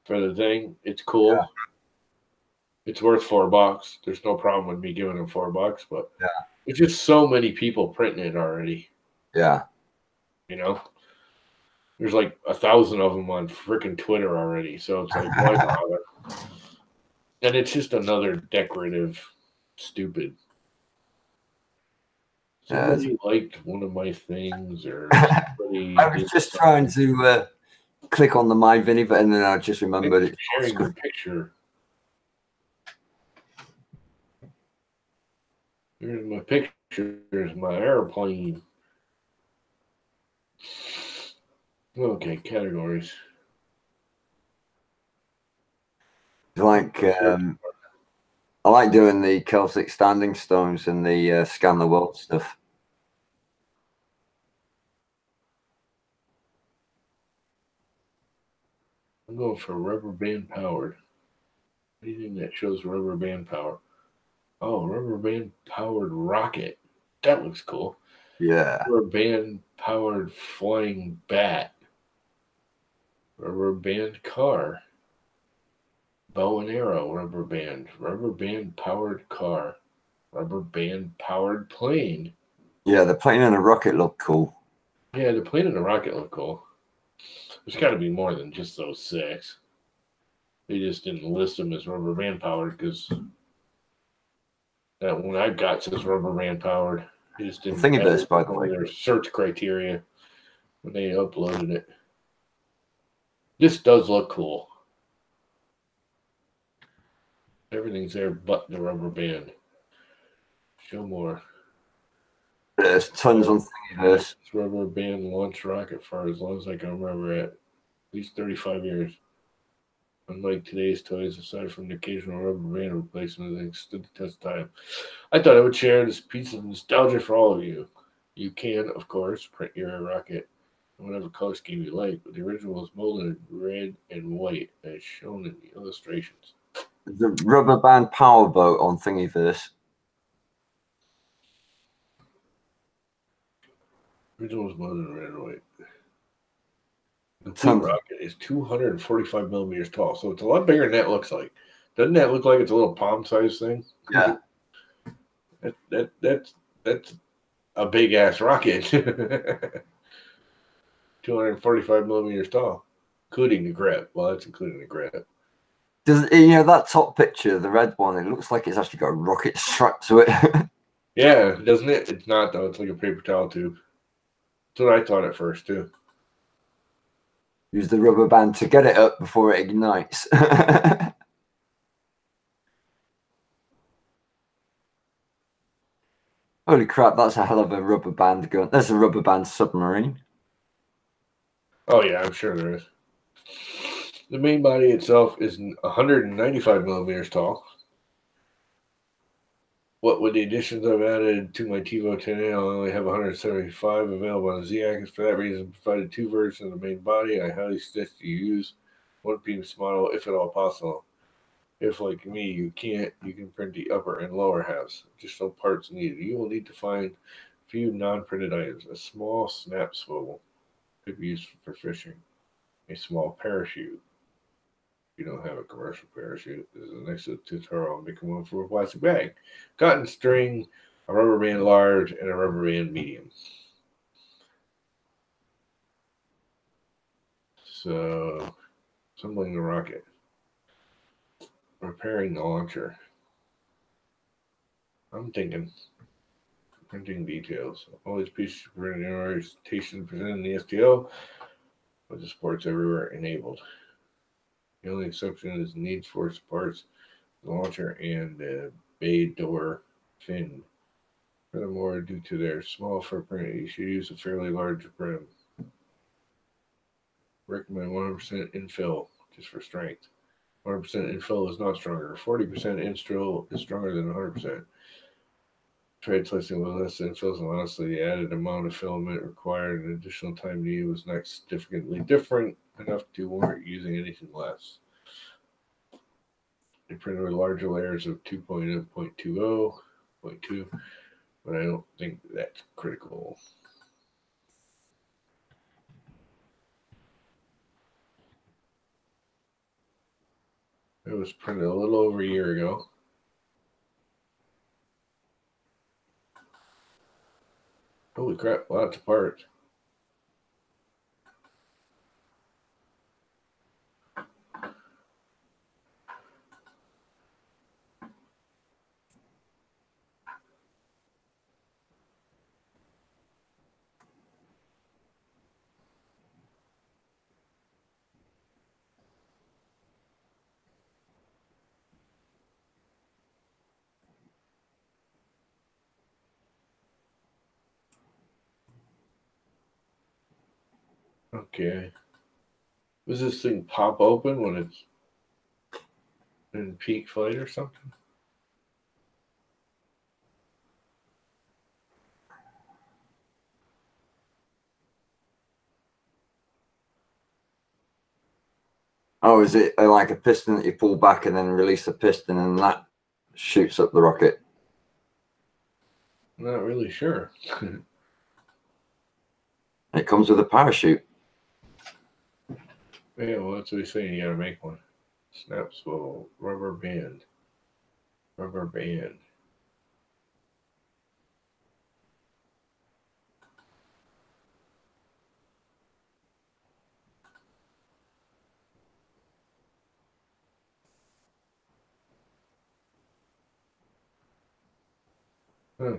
for the thing. It's cool. Yeah. It's worth $4. There's no problem with me giving him $4, but there's just so many people printing it already. Yeah. There's like 1,000 of them on freaking Twitter already. So it's like, why bother? And it's just another decorative, stupid. Somebody liked one of my things, or I was just trying to click on the My Vinny, and then I just remembered it. Sharing your picture. Here's my picture. Here's my airplane. Okay, categories. Like I like doing the Celtic standing stones and the scan the world stuff. I'm going for rubber band powered. Anything that shows rubber band power. Oh, rubber band powered rocket. That looks cool. Yeah. Rubber band powered flying bat. Rubber band car. Bow and arrow rubber band powered car, rubber band powered plane. Yeah, the plane and the rocket look cool. Yeah, the plane and the rocket look cool. There's got to be more than just those 6. They just didn't list them as rubber band powered because that one I've got says rubber band powered. They just didn't. Thingiverse, by the way, their search criteria. when they uploaded it. This does look cool. Everything's there but the rubber band. Show more. There's tons on Thingiverse. This rubber band launch rocket for as long as I can remember at least 35 years. Unlike today's toys, aside from the occasional rubber band replacement, they stood the test of time. I thought I would share this piece of nostalgia for all of you. You can, of course, print your rocket in whatever color scheme you like, but the original was molded in red and white, as shown in the illustrations. The rubber band powerboat on Thingiverse. Original was molded in red and white. The Tons. rocket is 245 millimeters tall, so it's a lot bigger than that looks like. Doesn't that look like it's a little palm-sized thing? Yeah. That's a big-ass rocket. 245 millimeters tall, including the grip. Well, that's including the grip. Does that top picture, the red one? It looks like it's actually got a rocket strapped to it. Yeah, doesn't it? It's not though. It's like a paper towel tube. That's what I thought at first too. Use the rubber band to get it up before it ignites. Holy crap! That's a hell of a rubber band gun. There's a rubber band submarine. Oh yeah, I'm sure there is. The main body itself is 195 millimeters tall. What with the additions I've added to my TiVo 10A, I only have 175 available on the Z-Axis. For that reason, I provided two versions of the main body. I highly suggest you use one piece model if at all possible. If, like me, you can't, you can print the upper and lower halves. Just no parts needed. You will need to find a few non-printed items. A small snap swivel could be used for fishing. A small parachute. If you don't have a commercial parachute, this is the next tutorial on making one for a plastic bag. Cotton string, a rubber band large, and a rubber band medium. So, assembling the rocket. Repairing the launcher. I'm thinking printing details. All these pieces are printed in orientation presented in the STL, with the supports everywhere enabled. The only exception is need for parts, the launcher and the bay door fin. Furthermore, due to their small footprint, you should use a fairly large brim. Recommend 100% infill, just for strength. 100% infill is not stronger. 40% infill is stronger than 100%. Trade testing with less infills, and honestly, the added amount of filament required and additional time needed was not significantly different enough to warrant using anything less. They printed with larger layers of 2.0, 0.20, 0.2, but I don't think that's critical. It was printed a little over a year ago. Holy crap, lots of parts. Okay. Does this thing pop open when it's in peak flight or something? Oh, is it like a piston that you pull back and then release the piston and that shoots up the rocket? I'm not really sure. It comes with a parachute. Yeah, well, that's what he's saying. You gotta make one. Snap swivel, rubber band. Rubber band. Huh.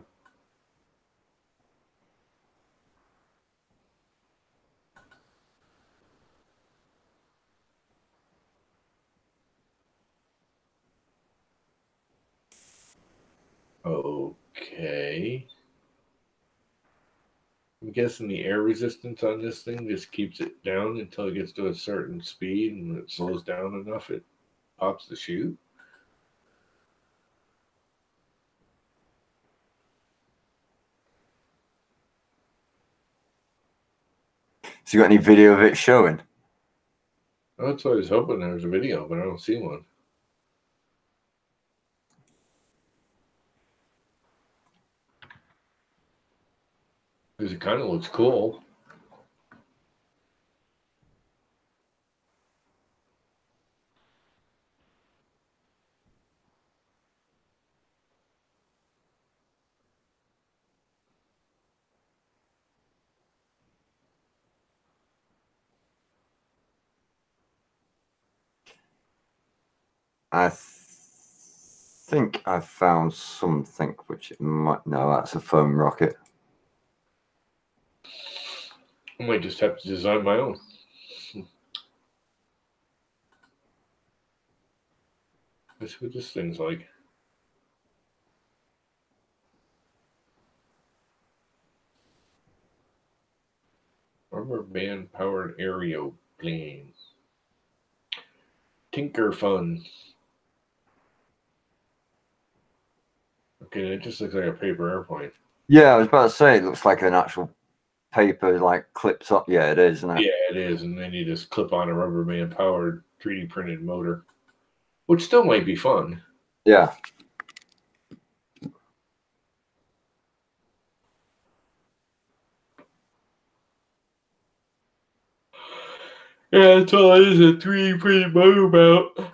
Okay. I'm guessing the air resistance on this thing just keeps it down until it gets to a certain speed, and when it slows down enough, it pops the chute. So you got any video of it showing? That's what I was hoping there was a video, but I don't see one. Because it kind of looks cool. I think I found something which it might. No, that's a foam rocket. I might just have to design my own. Let's see what this thing's like. Rubber band powered aeroplane. Tinker Fun. Okay, it just looks like a paper airplane. Yeah, I was about to say it looks like an actual paper, like clips up. Yeah, it is, isn't it? Yeah, it is. And then you just clip on a rubber band powered 3D printed motor, which still might be fun. Yeah. Yeah, that's all it is, a 3D printed motor mount.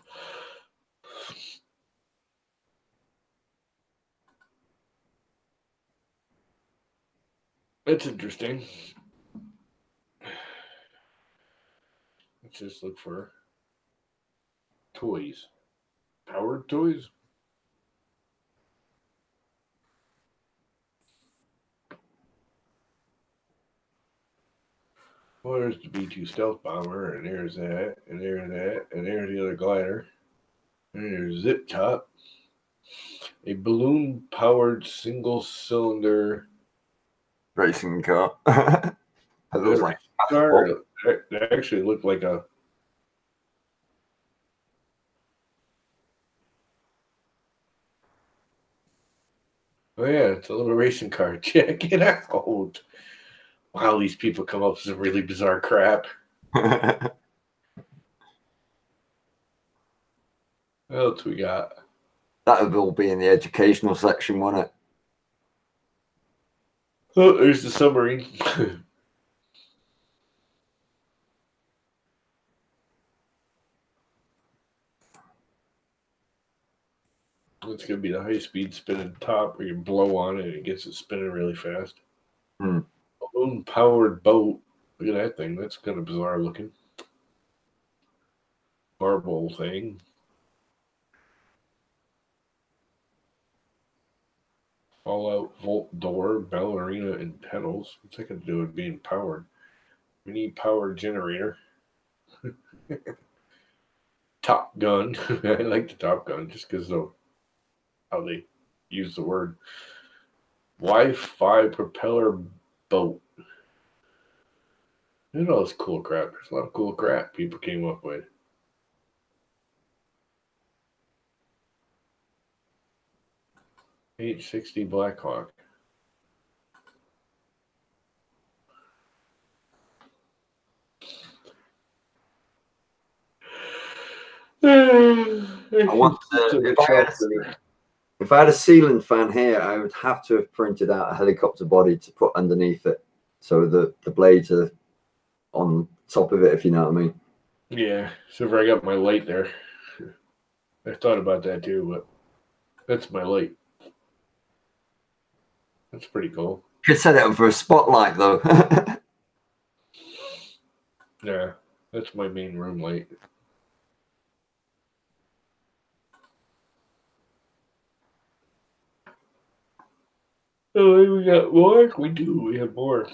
That's interesting. Let's just look for toys. Powered toys? Well, there's the B-2 stealth bomber, and there's that, and there's that, and there's the other glider. And there's Zip Top. A balloon-powered single-cylinder Racing car. It looks like car. That actually looked like a. Oh yeah, it's a little racing car. Check it out. Wow, these people come up with some really bizarre crap. What else we got? That would all be in the educational section, wouldn't it? Oh, there's the submarine. It's going to be the high-speed spinning top where you blow on it and it gets it spinning really fast. Hmm. Balloon-powered boat. Look at that thing. That's kind of bizarre looking. Marble thing. All-out vault door, ballerina, and pedals. What's that got to do with being powered? Mini power generator. Top Gun. I like the Top Gun just because of how they use the word. Wi-Fi propeller boat. Look at all this cool crap. There's a lot of cool crap people came up with. H-60 Blackhawk. I want to, if I had a ceiling fan here, I would have to have printed out a helicopter body to put underneath it, so the blades are on top of it, if you know what I mean. Yeah, so if I got my light there. I thought about that too, but that's my light. That's pretty cool. Could set it up for a spotlight though. Yeah, that's my main room light. Oh, we got more? We do. We have more.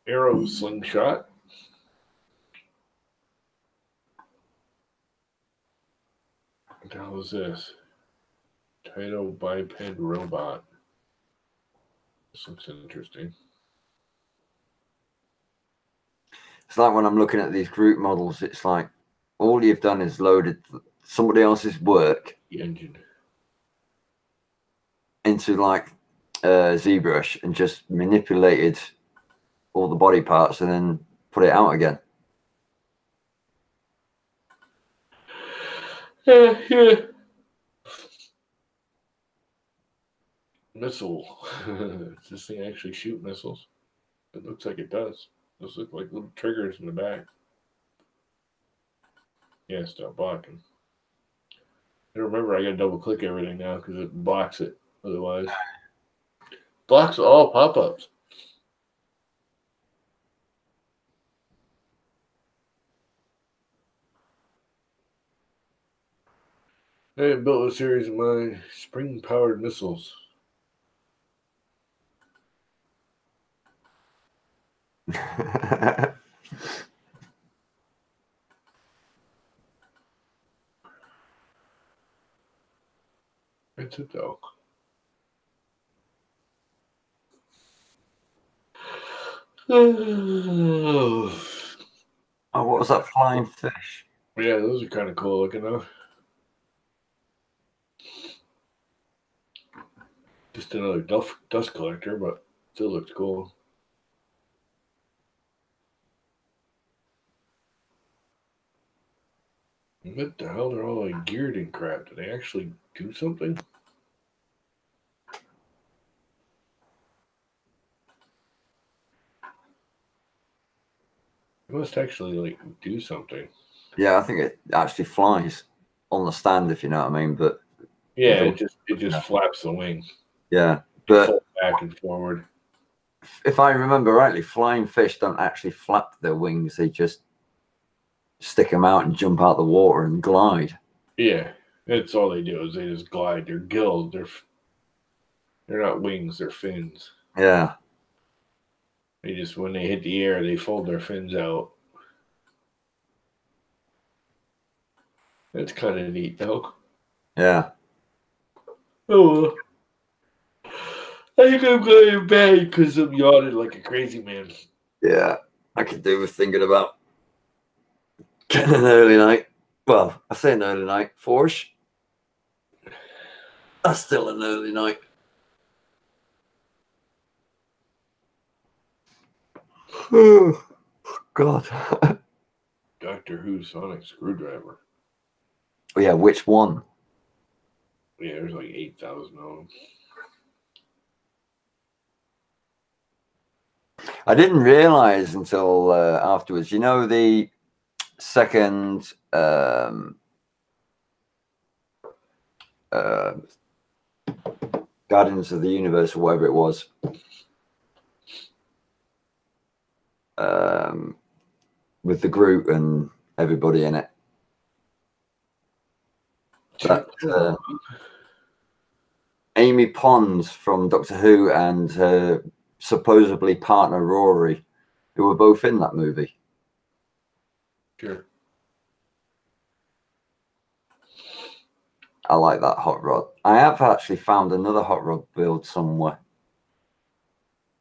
Arrow slingshot. What the hell is this? Taito biped robot. This looks interesting. It's like when I'm looking at these group models, it's like all you've done is loaded somebody else's work The engine. into like ZBrush and just manipulated all the body parts and then put it out again. Yeah. Missile. Does this thing actually shoot missiles? It looks like it does. Those look like little triggers in the back. Yeah, stop blocking. And remember, I gotta double click everything now because it blocks it. Otherwise, blocks all pop-ups. I have built a series of my spring-powered missiles. It's a dog. Oh, what was that flying fish? Yeah, those are kind of cool looking though. Just another dust collector, but still looks cool. What the hell? They're all like geared and crap. Do they actually do something? It must actually like do something. Yeah, I think it actually flies on the stand, if you know what I mean. But Yeah, it just flaps the wing. yeah, but back and forward. If I remember rightly, flying fish don't actually flap their wings; they just stick them out and jump out the water and glide. Yeah, that's all they do is they just glide. They're gills. They're not wings. They're fins. Yeah. They just when they hit the air, they fold their fins out. That's kind of neat, though. Yeah. Oh, I think I'm going to bed because I'm yawning like a crazy man. Yeah, I could do with thinking about getting an early night. Well, I say an early night. 4-ish. That's still an early night. Oh, God. Doctor Who sonic screwdriver. Oh, yeah, which one? Yeah, there's like 8,000 of them. I didn't realize until afterwards. You know, the second Guardians of the Universe or whatever it was, with the Groot and everybody in it. That, Amy Pond from Doctor Who and her supposedly partner Rory, who were both in that movie. Sure. I like that hot rod. I have actually found another hot rod build somewhere.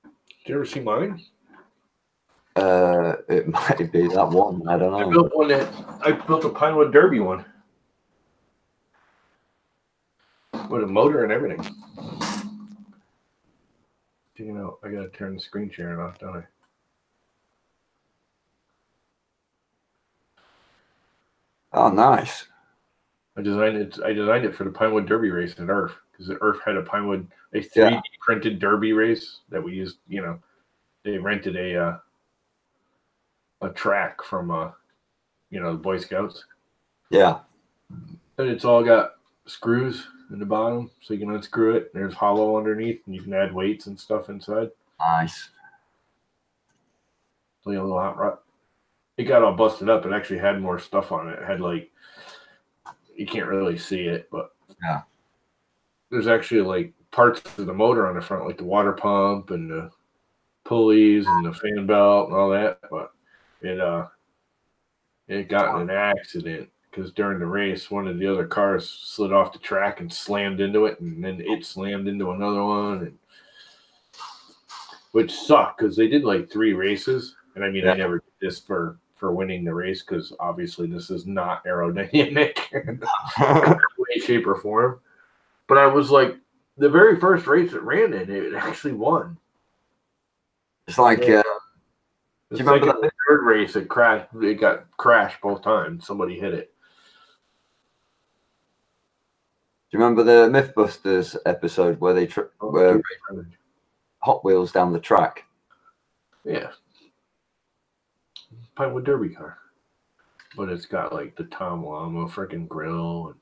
Did you ever see mine? It might be that one. I don't know. I built a Pinewood Derby one. With a motor and everything. You know, I gotta turn the screen sharing off, don't I? Oh, nice. I designed it for the Pinewood Derby race at Earth because Earth had a 3D printed Derby race that we used. You know, they rented a track from the Boy Scouts. Yeah. And it's all got screws in the bottom, so you can unscrew it. There's hollow underneath, and you can add weights and stuff inside. Nice. So, a little hot rod. It got all busted up. It actually had more stuff on it. It had you can't really see it, but yeah, there's actually parts of the motor on the front, like the water pump and the pulleys and the fan belt and all that. But it got in an accident because during the race, one of the other cars slid off the track and slammed into it, and then it slammed into another one. And which sucked because they did like 3 races. And I mean, I Yeah. never did this for winning the race because obviously this is not aerodynamic in way, shape, or form. But I was like, the very first race it ran in, it actually won. It's like, The you remember second and third race, it crashed. It got crashed both times. Somebody hit it. do you remember the Mythbusters episode where they where Hot Wheels down the track? Yeah. Pinewood Derby car. But it's got like the Tom Lama freaking grill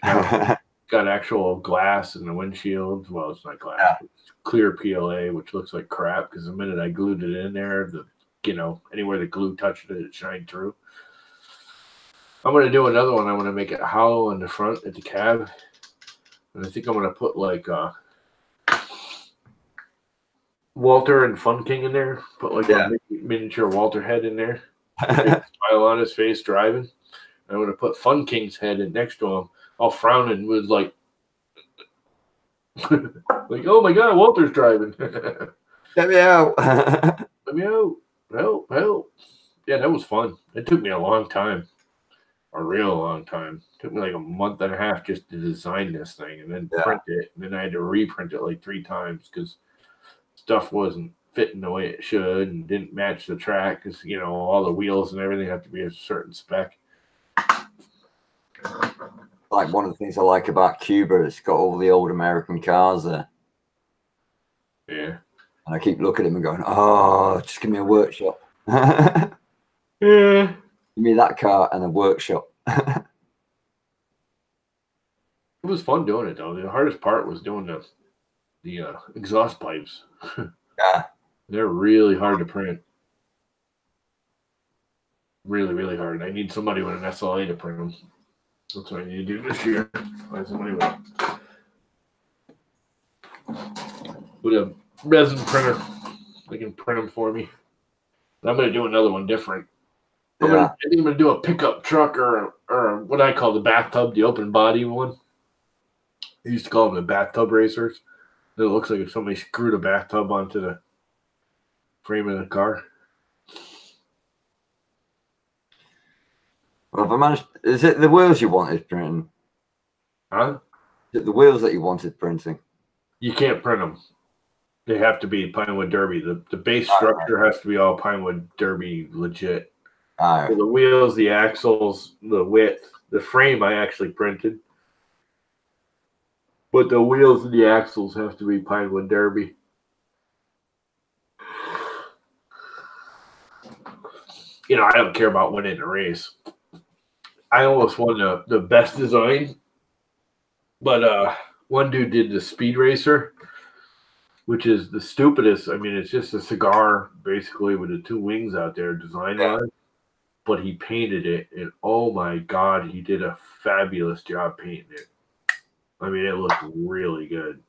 and got actual glass in the windshield. Well, it's not glass, Yeah. but it's clear PLA, which looks like crap because the minute I glued it in there, anywhere the glue touched it, it shined through. I'm gonna do another one. I'm gonna make it hollow in the front at the cab, and I think I'm gonna put like Walter and Fun King in there. Put like a miniature Walter head in there. Smile on his face driving. I'm gonna put Fun King's head in next to him, all frowning with like, like, oh my god, Walter's driving. Get me out. Let me out. Help. Yeah, that was fun. It took me a long time. A real long time. It took me like a month and a half just to design this thing and then print it. And then I had to reprint it like 3 times because stuff wasn't fitting the way it should and didn't match the track because, all the wheels and everything have to be a certain spec. Like one of the things I like about Cuba, it's got all the old American cars there. Yeah. And I keep looking at them and going, oh, just give me a workshop. Yeah. Give me that car and a workshop. It was fun doing it, though. The hardest part was doing the exhaust pipes. Yeah. They're really hard to print. Really, really hard. I need somebody with an SLA to print them. That's what I need to do this year. Find somebody with a resin printer. They can print them for me. But I'm going to do another one different. I think I'm going to do a pickup truck or what I call the bathtub, the open body one. I used to call them the bathtub racers. It looks like if somebody screwed a bathtub onto the frame of the car. Well, if I managed, is it the wheels you wanted printing? Huh? Is it the wheels that you wanted printing? You can't print them. They have to be Pinewood Derby. The base structure has to be all Pinewood Derby legit. So the wheels, the axles, the width, the frame I actually printed. But the wheels and the axles have to be Pinewood Derby. I don't care about winning the race. I almost won the best design. But one dude did the Speed Racer, which is the stupidest. I mean, it's just a cigar, basically, with the 2 wings out there design-wise. But he painted it, and oh my God, he did a fabulous job painting it. I mean, it looked really good.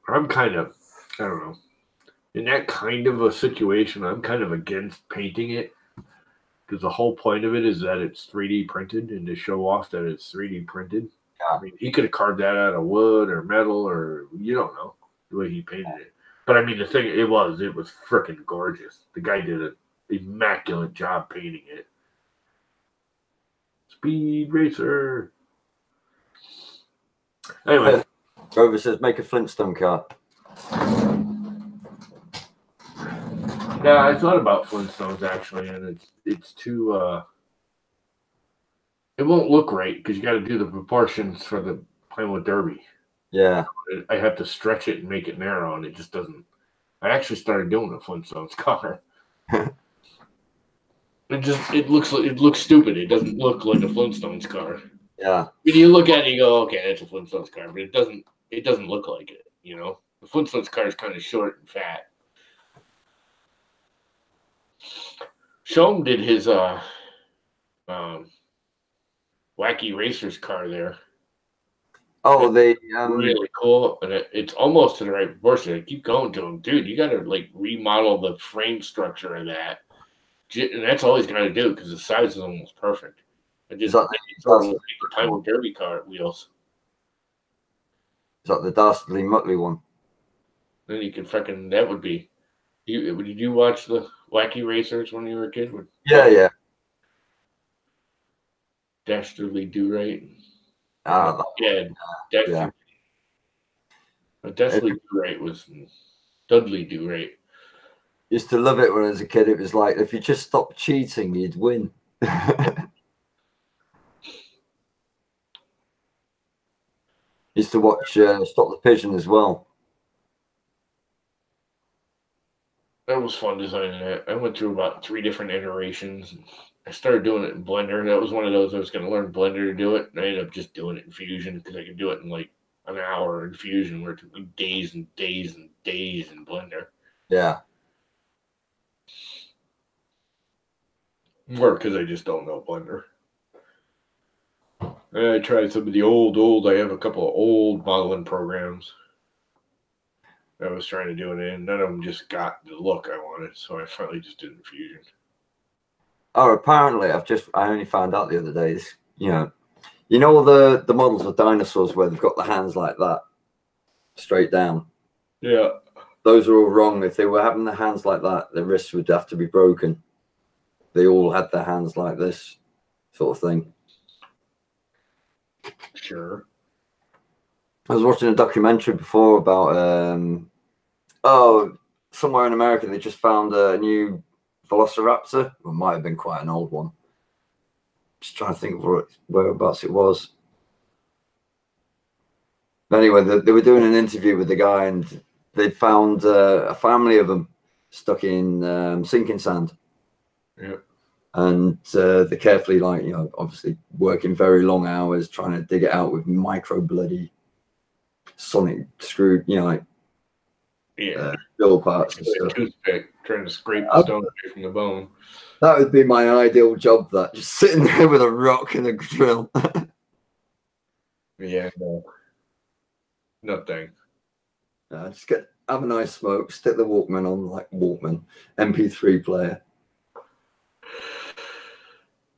I'm kind of, I don't know, in that kind of a situation, I'm kind of against painting it because the whole point of it is that it's 3D printed and to show off that it's 3D printed. Yeah. I mean, he could have carved that out of wood or metal or you don't know the way he painted it. But I mean, the thing, it was freaking gorgeous. The guy did an immaculate job painting it. Speed Racer. Anyway. Grover says, make a Flintstone car. Yeah, I thought about Flintstones actually, and it's too it won't look right because you got to do the proportions for the Pinewood Derby. Yeah, I have to stretch it and make it narrow, and it just doesn't. I actually started doing a Flintstones car. It looks stupid. It doesn't look like a Flintstones car. Yeah. When you look at it, you go, okay, that's a Flintstones car, but it doesn't look like it. The Flintstones car is kind of short and fat. Shom did his Wacky Racers car there. Oh, they really cool, and it's almost to the right proportion. I keep going to him, dude. You got to like remodel the frame structure of that, and that's all he's got to do because the size is almost perfect. I just the Pinewood Derby car wheels. Is that the Dastardly Muttley one? Then you could fucking, that would be, did you watch the Wacky Racers when you were a kid? With Yeah. Dastardly Do-Right? Ah, Yeah, Dastardly. Dastardly Do-Right was Dudley Do-Right. Used to love it when I was a kid. It was like, if you just stopped cheating, you'd win. Used to watch Stop the Pigeon as well. That was fun designing that. I went through about 3 different iterations. I started doing it in Blender. That was one of those I was going to learn Blender to do it. And I ended up just doing it in Fusion because I could do it in like an hour in Fusion, where it took me days and days and days in Blender. Yeah. Or because I just don't know Blender. And I tried some of the old. I have a couple of old modeling programs I was trying to do it in. None of them just got the look I wanted, so I finally just did it in Fusion. Oh, apparently I only found out the other day. This, you know the models of dinosaurs where they've got the hands like that, straight down. Yeah. Those are all wrong. If they were having their hands like that, their wrists would have to be broken. They all had their hands like this, sort of thing. Sure. I was watching a documentary before about somewhere in America they just found a new Velociraptor. It might have been quite an old one. Just trying to think of whereabouts it was. But anyway, they were doing an interview with the guy, and they'd found a family of them stuck in sinking sand. Yeah. And they're carefully, like, obviously working very long hours trying to dig it out with micro bloody sonic screw, drill parts and stuff. Toothpick, trying to scrape the stone away from the bone. That would be my ideal job. That just sitting there with a rock and a drill. Yeah, no thanks. Just have a nice smoke, stick the Walkman on, like Walkman MP3 player.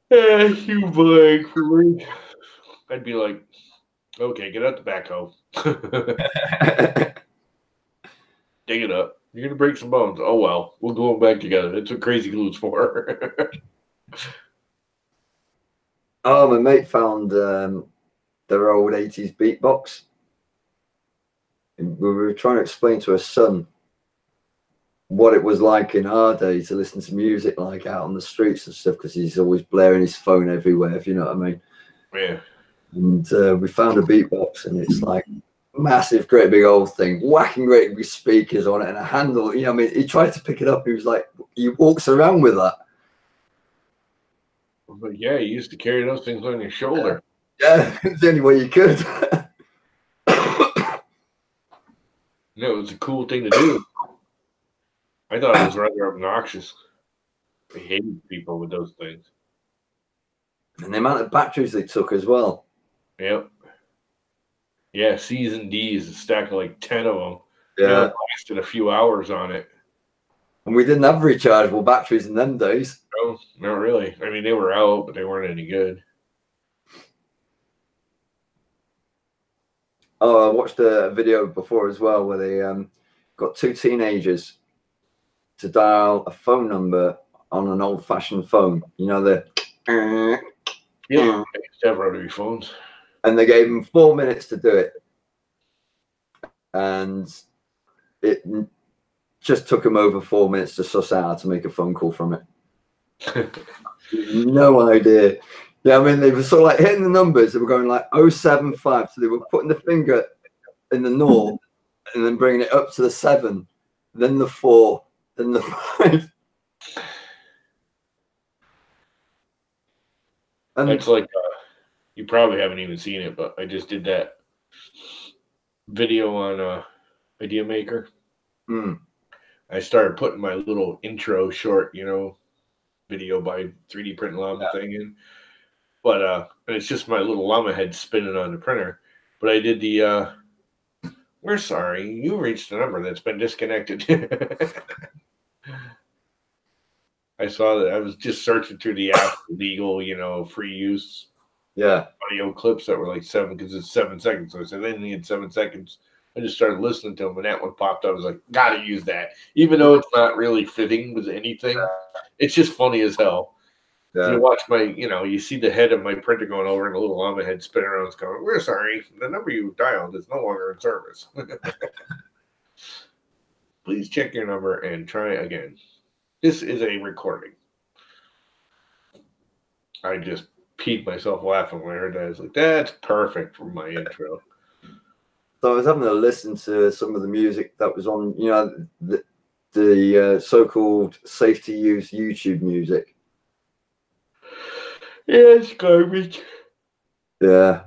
You blank for me. I'd be like, okay, get out the backhoe. Dig it up. You're going to break some bones. Oh, well, we'll glue them back together. That's what crazy glue's for. Oh, my mate found their old 80s beatbox. And we were trying to explain to her son what it was like in our day to listen to music like out on the streets and stuff, because he's always blaring his phone everywhere, if you know what I mean. Yeah. And we found a beatbox, and it's like massive, great big old thing, whacking great big speakers on it and a handle. I mean, he tried to pick it up. He was like, he walks around with that. But yeah, you used to carry those things on your shoulder. Yeah, it's the only way you could. No, it was a cool thing to do. I thought it was rather obnoxious. I hated people with those things. And the amount of batteries they took as well. Yep. Yeah, C's and D's, a stack of like 10 of them. Yeah. Lasted a few hours on it. And we didn't have rechargeable batteries in them days. No, not really. I mean, they were out, but they weren't any good. Oh, I watched a video before as well where they got 2 teenagers to dial a phone number on an old-fashioned phone. You know, the... Yeah, they used to have rotary phones. And they gave them 4 minutes to do it. And it just took them over 4 minutes to suss out how to make a phone call from it. No idea. Yeah, I mean, they were sort of like hitting the numbers. They were going like 075. So they were putting the finger in the 0 and then bringing it up to the 7, then the 4, then the 5. And it's like, you probably haven't even seen it, but I just did that video on Idea Maker. I started putting my little intro short, video by 3D print llama thing in. But and it's just my little llama head spinning on the printer. But I did the we're sorry, you reached a number that's been disconnected. I saw that. I was just searching through the app, legal, free use. Yeah. Audio clips that were like 7, because it's 7 seconds. So I said they need 7 seconds I just started listening to them, and that one popped up. I was like, gotta use that, even though it's not really fitting with anything. It's just funny as hell. Yeah. You watch my, you see the head of my printer going over, and a little llama head spinning around. It's going, "We're sorry, the number you dialed is no longer in service. Please check your number and try again. This is a recording." I just peed myself laughing when I heard that. I was like, "That's perfect for my intro." So I was having a listen to some of the music that was on, the so-called safe to use YouTube music. Yeah, it's garbage. Yeah.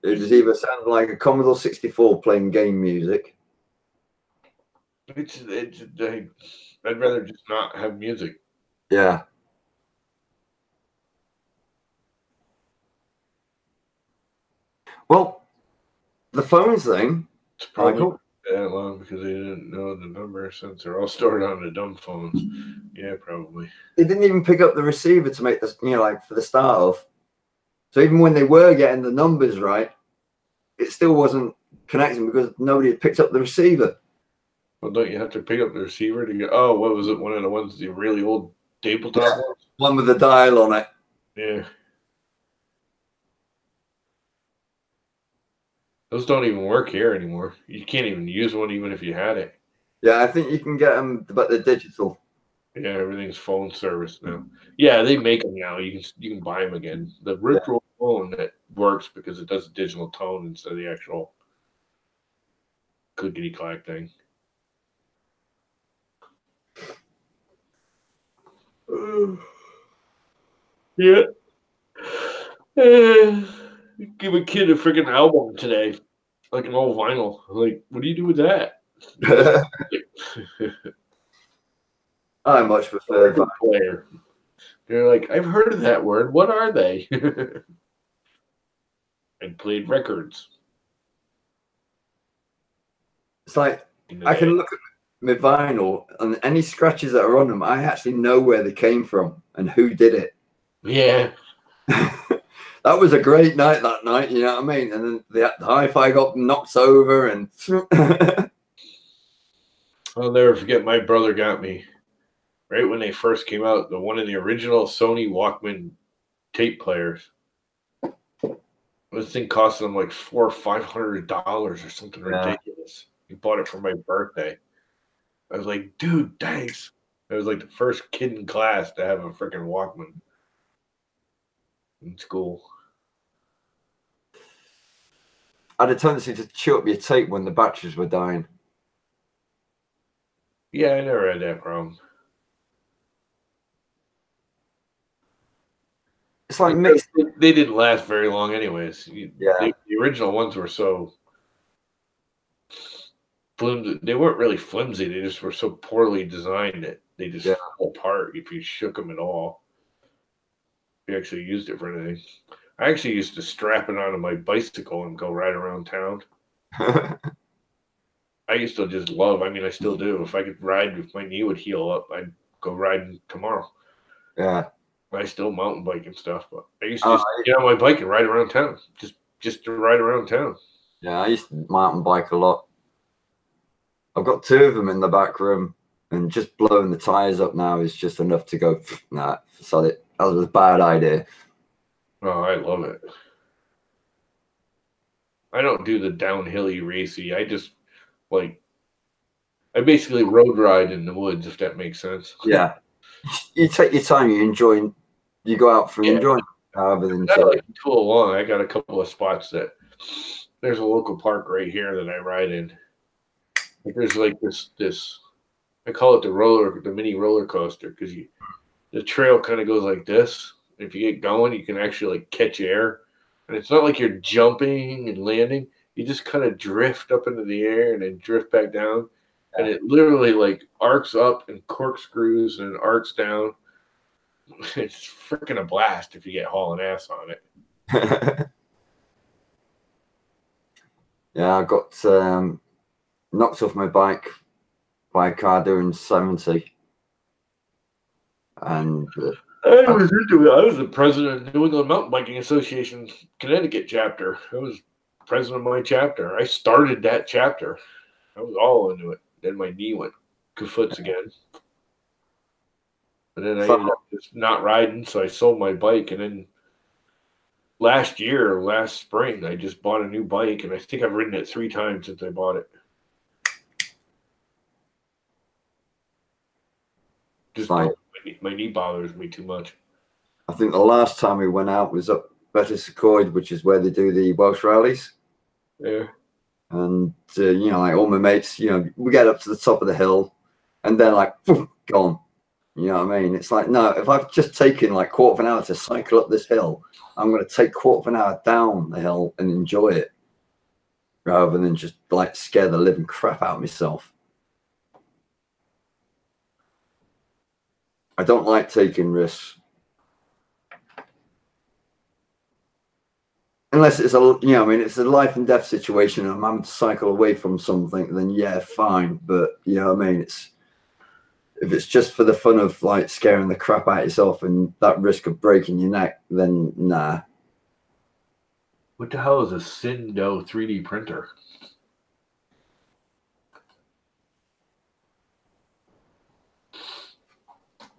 It was either sounded like a Commodore 64 playing game music. I'd rather just not have music. Yeah. Well, the phones thing, It's probably Michael, that long because they didn't know the number since they're all stored on the dumb phones. Yeah, probably. they didn't even pick up the receiver to make this, like for the start off. So even when they were getting the numbers right, it still wasn't connecting because nobody had picked up the receiver. Well, don't you have to pick up the receiver to go? Oh, what was it? One of the ones, the really old tabletop ones? One with the dial on it. Yeah. Those don't even work here anymore. You can't even use one even if you had it. Yeah, I think you can get them, but they're digital. Yeah, everything's phone service now. Yeah, they make them now. You can buy them again. The virtual phone that works because it does a digital tone instead of the actual clickety clack thing. Yeah. Give a kid a freaking album today, like an old vinyl. Like, what do you do with that? I much prefer Record player. They're like, I've heard of that word. What are they? And played records. It's like I can look at my vinyl and any scratches that are on them, I actually know where they came from and who did it. Yeah. That was a great night that night, you know what I mean? And then the hi-fi got knocked over and I'll never forget, my brother got me right when they first came out, the one of the original Sony Walkman tape players. This thing cost them like $400 or $500 or something ridiculous. He bought it for my birthday. I was like, dude, thanks. I was like the first kid in class to have a freaking Walkman in school. I had a tendency to chew up your tape when the batteries were dying. Yeah, I never had that problem. It's like mixed. They didn't last very long, anyways. Yeah. The original ones were so flimsy. They weren't really flimsy. They just were so poorly designed that they just fell apart if you shook them at all. You actually used it for anything. I actually used to strap it onto my bicycle and go ride around town. I used to just love. I mean, I still do. If I could ride, if my knee would heal up, I'd go riding tomorrow. Yeah. I still mountain bike and stuff, but I used to just get on my bike and ride around town, just to ride around town. Yeah, I used to mountain bike a lot. I've got 2 of them in the back room, and just blowing the tires up now is just enough to go. Nah, sod it. That was a bad idea. Oh, I love it. I don't do the downhilly racy. I just I basically road ride in the woods, if that makes sense. Yeah. You take your time, you go out for enjoyment rather than I like to tool along. I got a couple of spots that there's a local park right here that I ride in. There's like this I call it the mini roller coaster, because the trail kind of goes like this. If you get going, you can actually catch air, and it's not like you're jumping and landing. You just kind of drift up into the air and then drift back down. And it literally arcs up and corkscrews and arcs down. It's freaking a blast if you get hauling ass on it. Yeah, I got knocked off my bike by a car doing 70. And I was the president of the New England Mountain Biking Association Connecticut chapter. I was president of my chapter. I started that chapter. I was all into it. Then my knee went kaputz again. And then I ended up just not riding, so I sold my bike. And then last spring, I just bought a new bike, and I think I've ridden it 3 times since I bought it. Just Fine. my knee bothers me too much. I think the last time we went out was up Betws-y-Coed, which is where they do the Welsh rallies. Yeah. And, you know, like all my mates, you know, we get up to the top of the hill and they're like, gone. You know what I mean? It's like, no, if I've just taken like quarter of an hour to cycle up this hill, I'm going to take quarter of an hour down the hill and enjoy it rather than just like scare the living crap out of myself. I don't like taking risks. Unless it's a, you know, I mean, it's a life and death situation and I'm having to cycle away from something, then yeah, fine. But, you know what I mean? If it's just for the fun of like scaring the crap out of yourself and that risk of breaking your neck, then nah. What the hell is a Sindo 3D printer?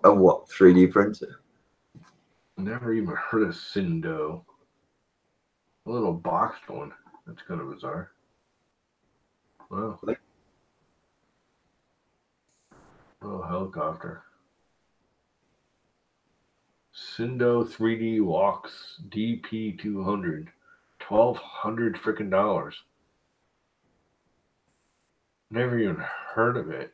A what? 3D printer? Never even heard of Sindo. A little boxed one. That's kind of bizarre. Wow. Oh, helicopter. Sindo 3D Walks DP200. $1,200 freaking dollars. Never even heard of it.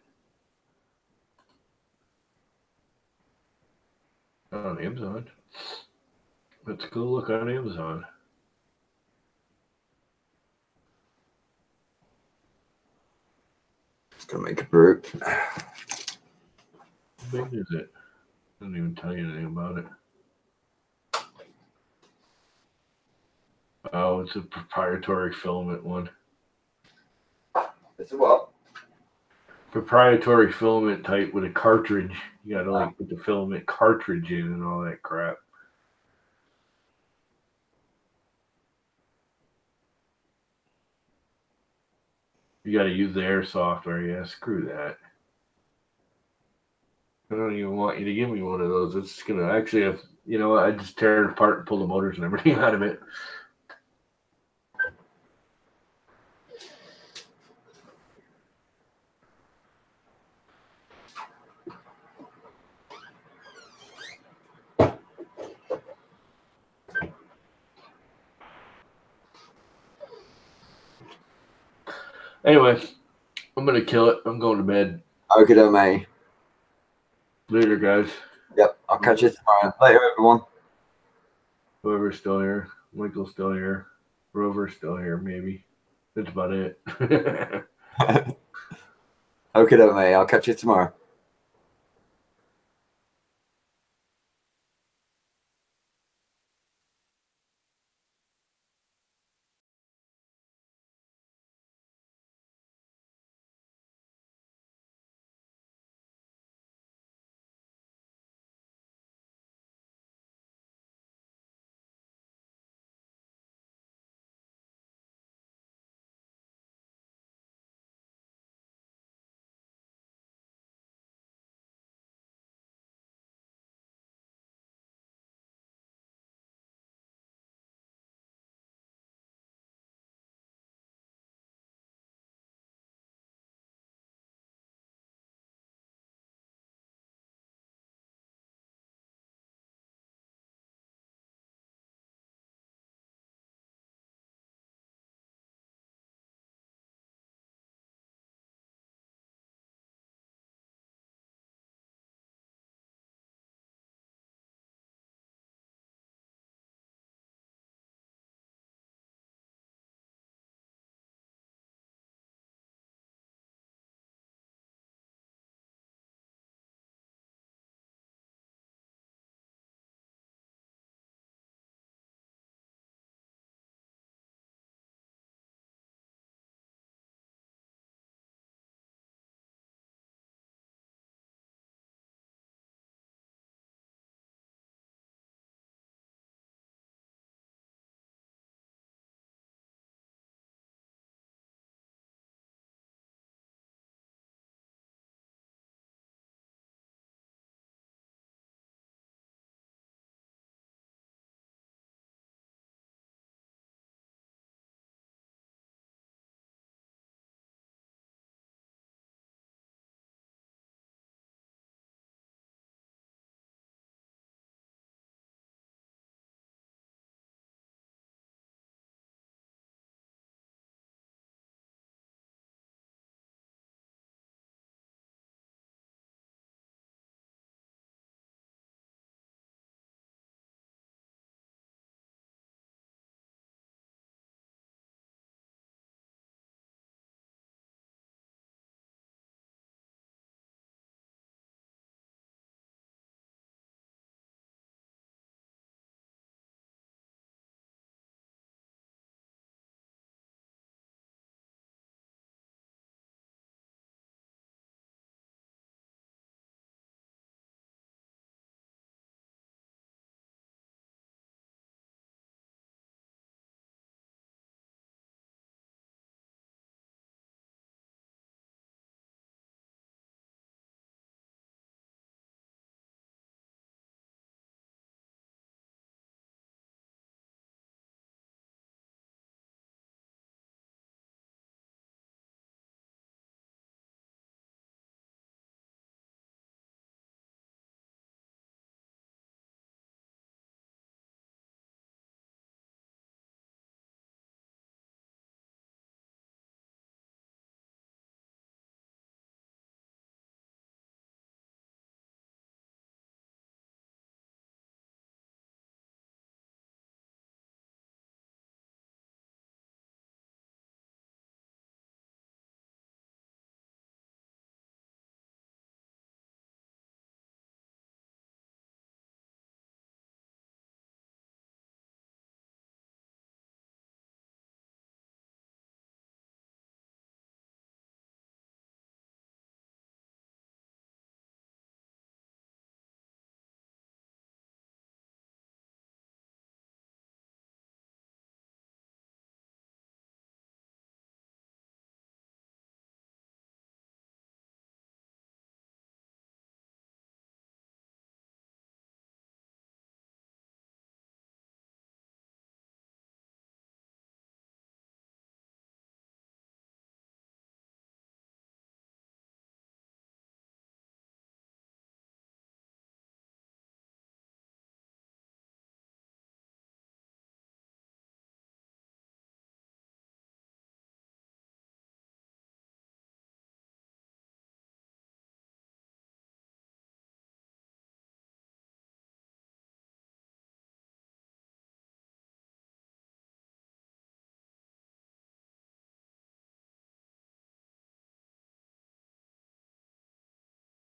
On Amazon. Let's go look on Amazon. It's gonna make a brute. How big is it? Doesn't even tell you anything about it. Oh, it's a proprietary filament one. It's a what? Proprietary filament type with a cartridge. You gotta like put the filament cartridge in and all that crap. You gotta use the air software. Yeah, screw that. I don't even want you to give me one of those. It's gonna actually have, you know, I just tear it apart and pull the motors and everything out of it. Anyway, I'm gonna kill it. I'm going to bed. Okay, then, mate. Later, guys. Yep, I'll catch you tomorrow. Later, everyone. Whoever's still here. Michael's still here. Rover's still here, maybe. That's about it. Okay, then, mate. I'll catch you tomorrow.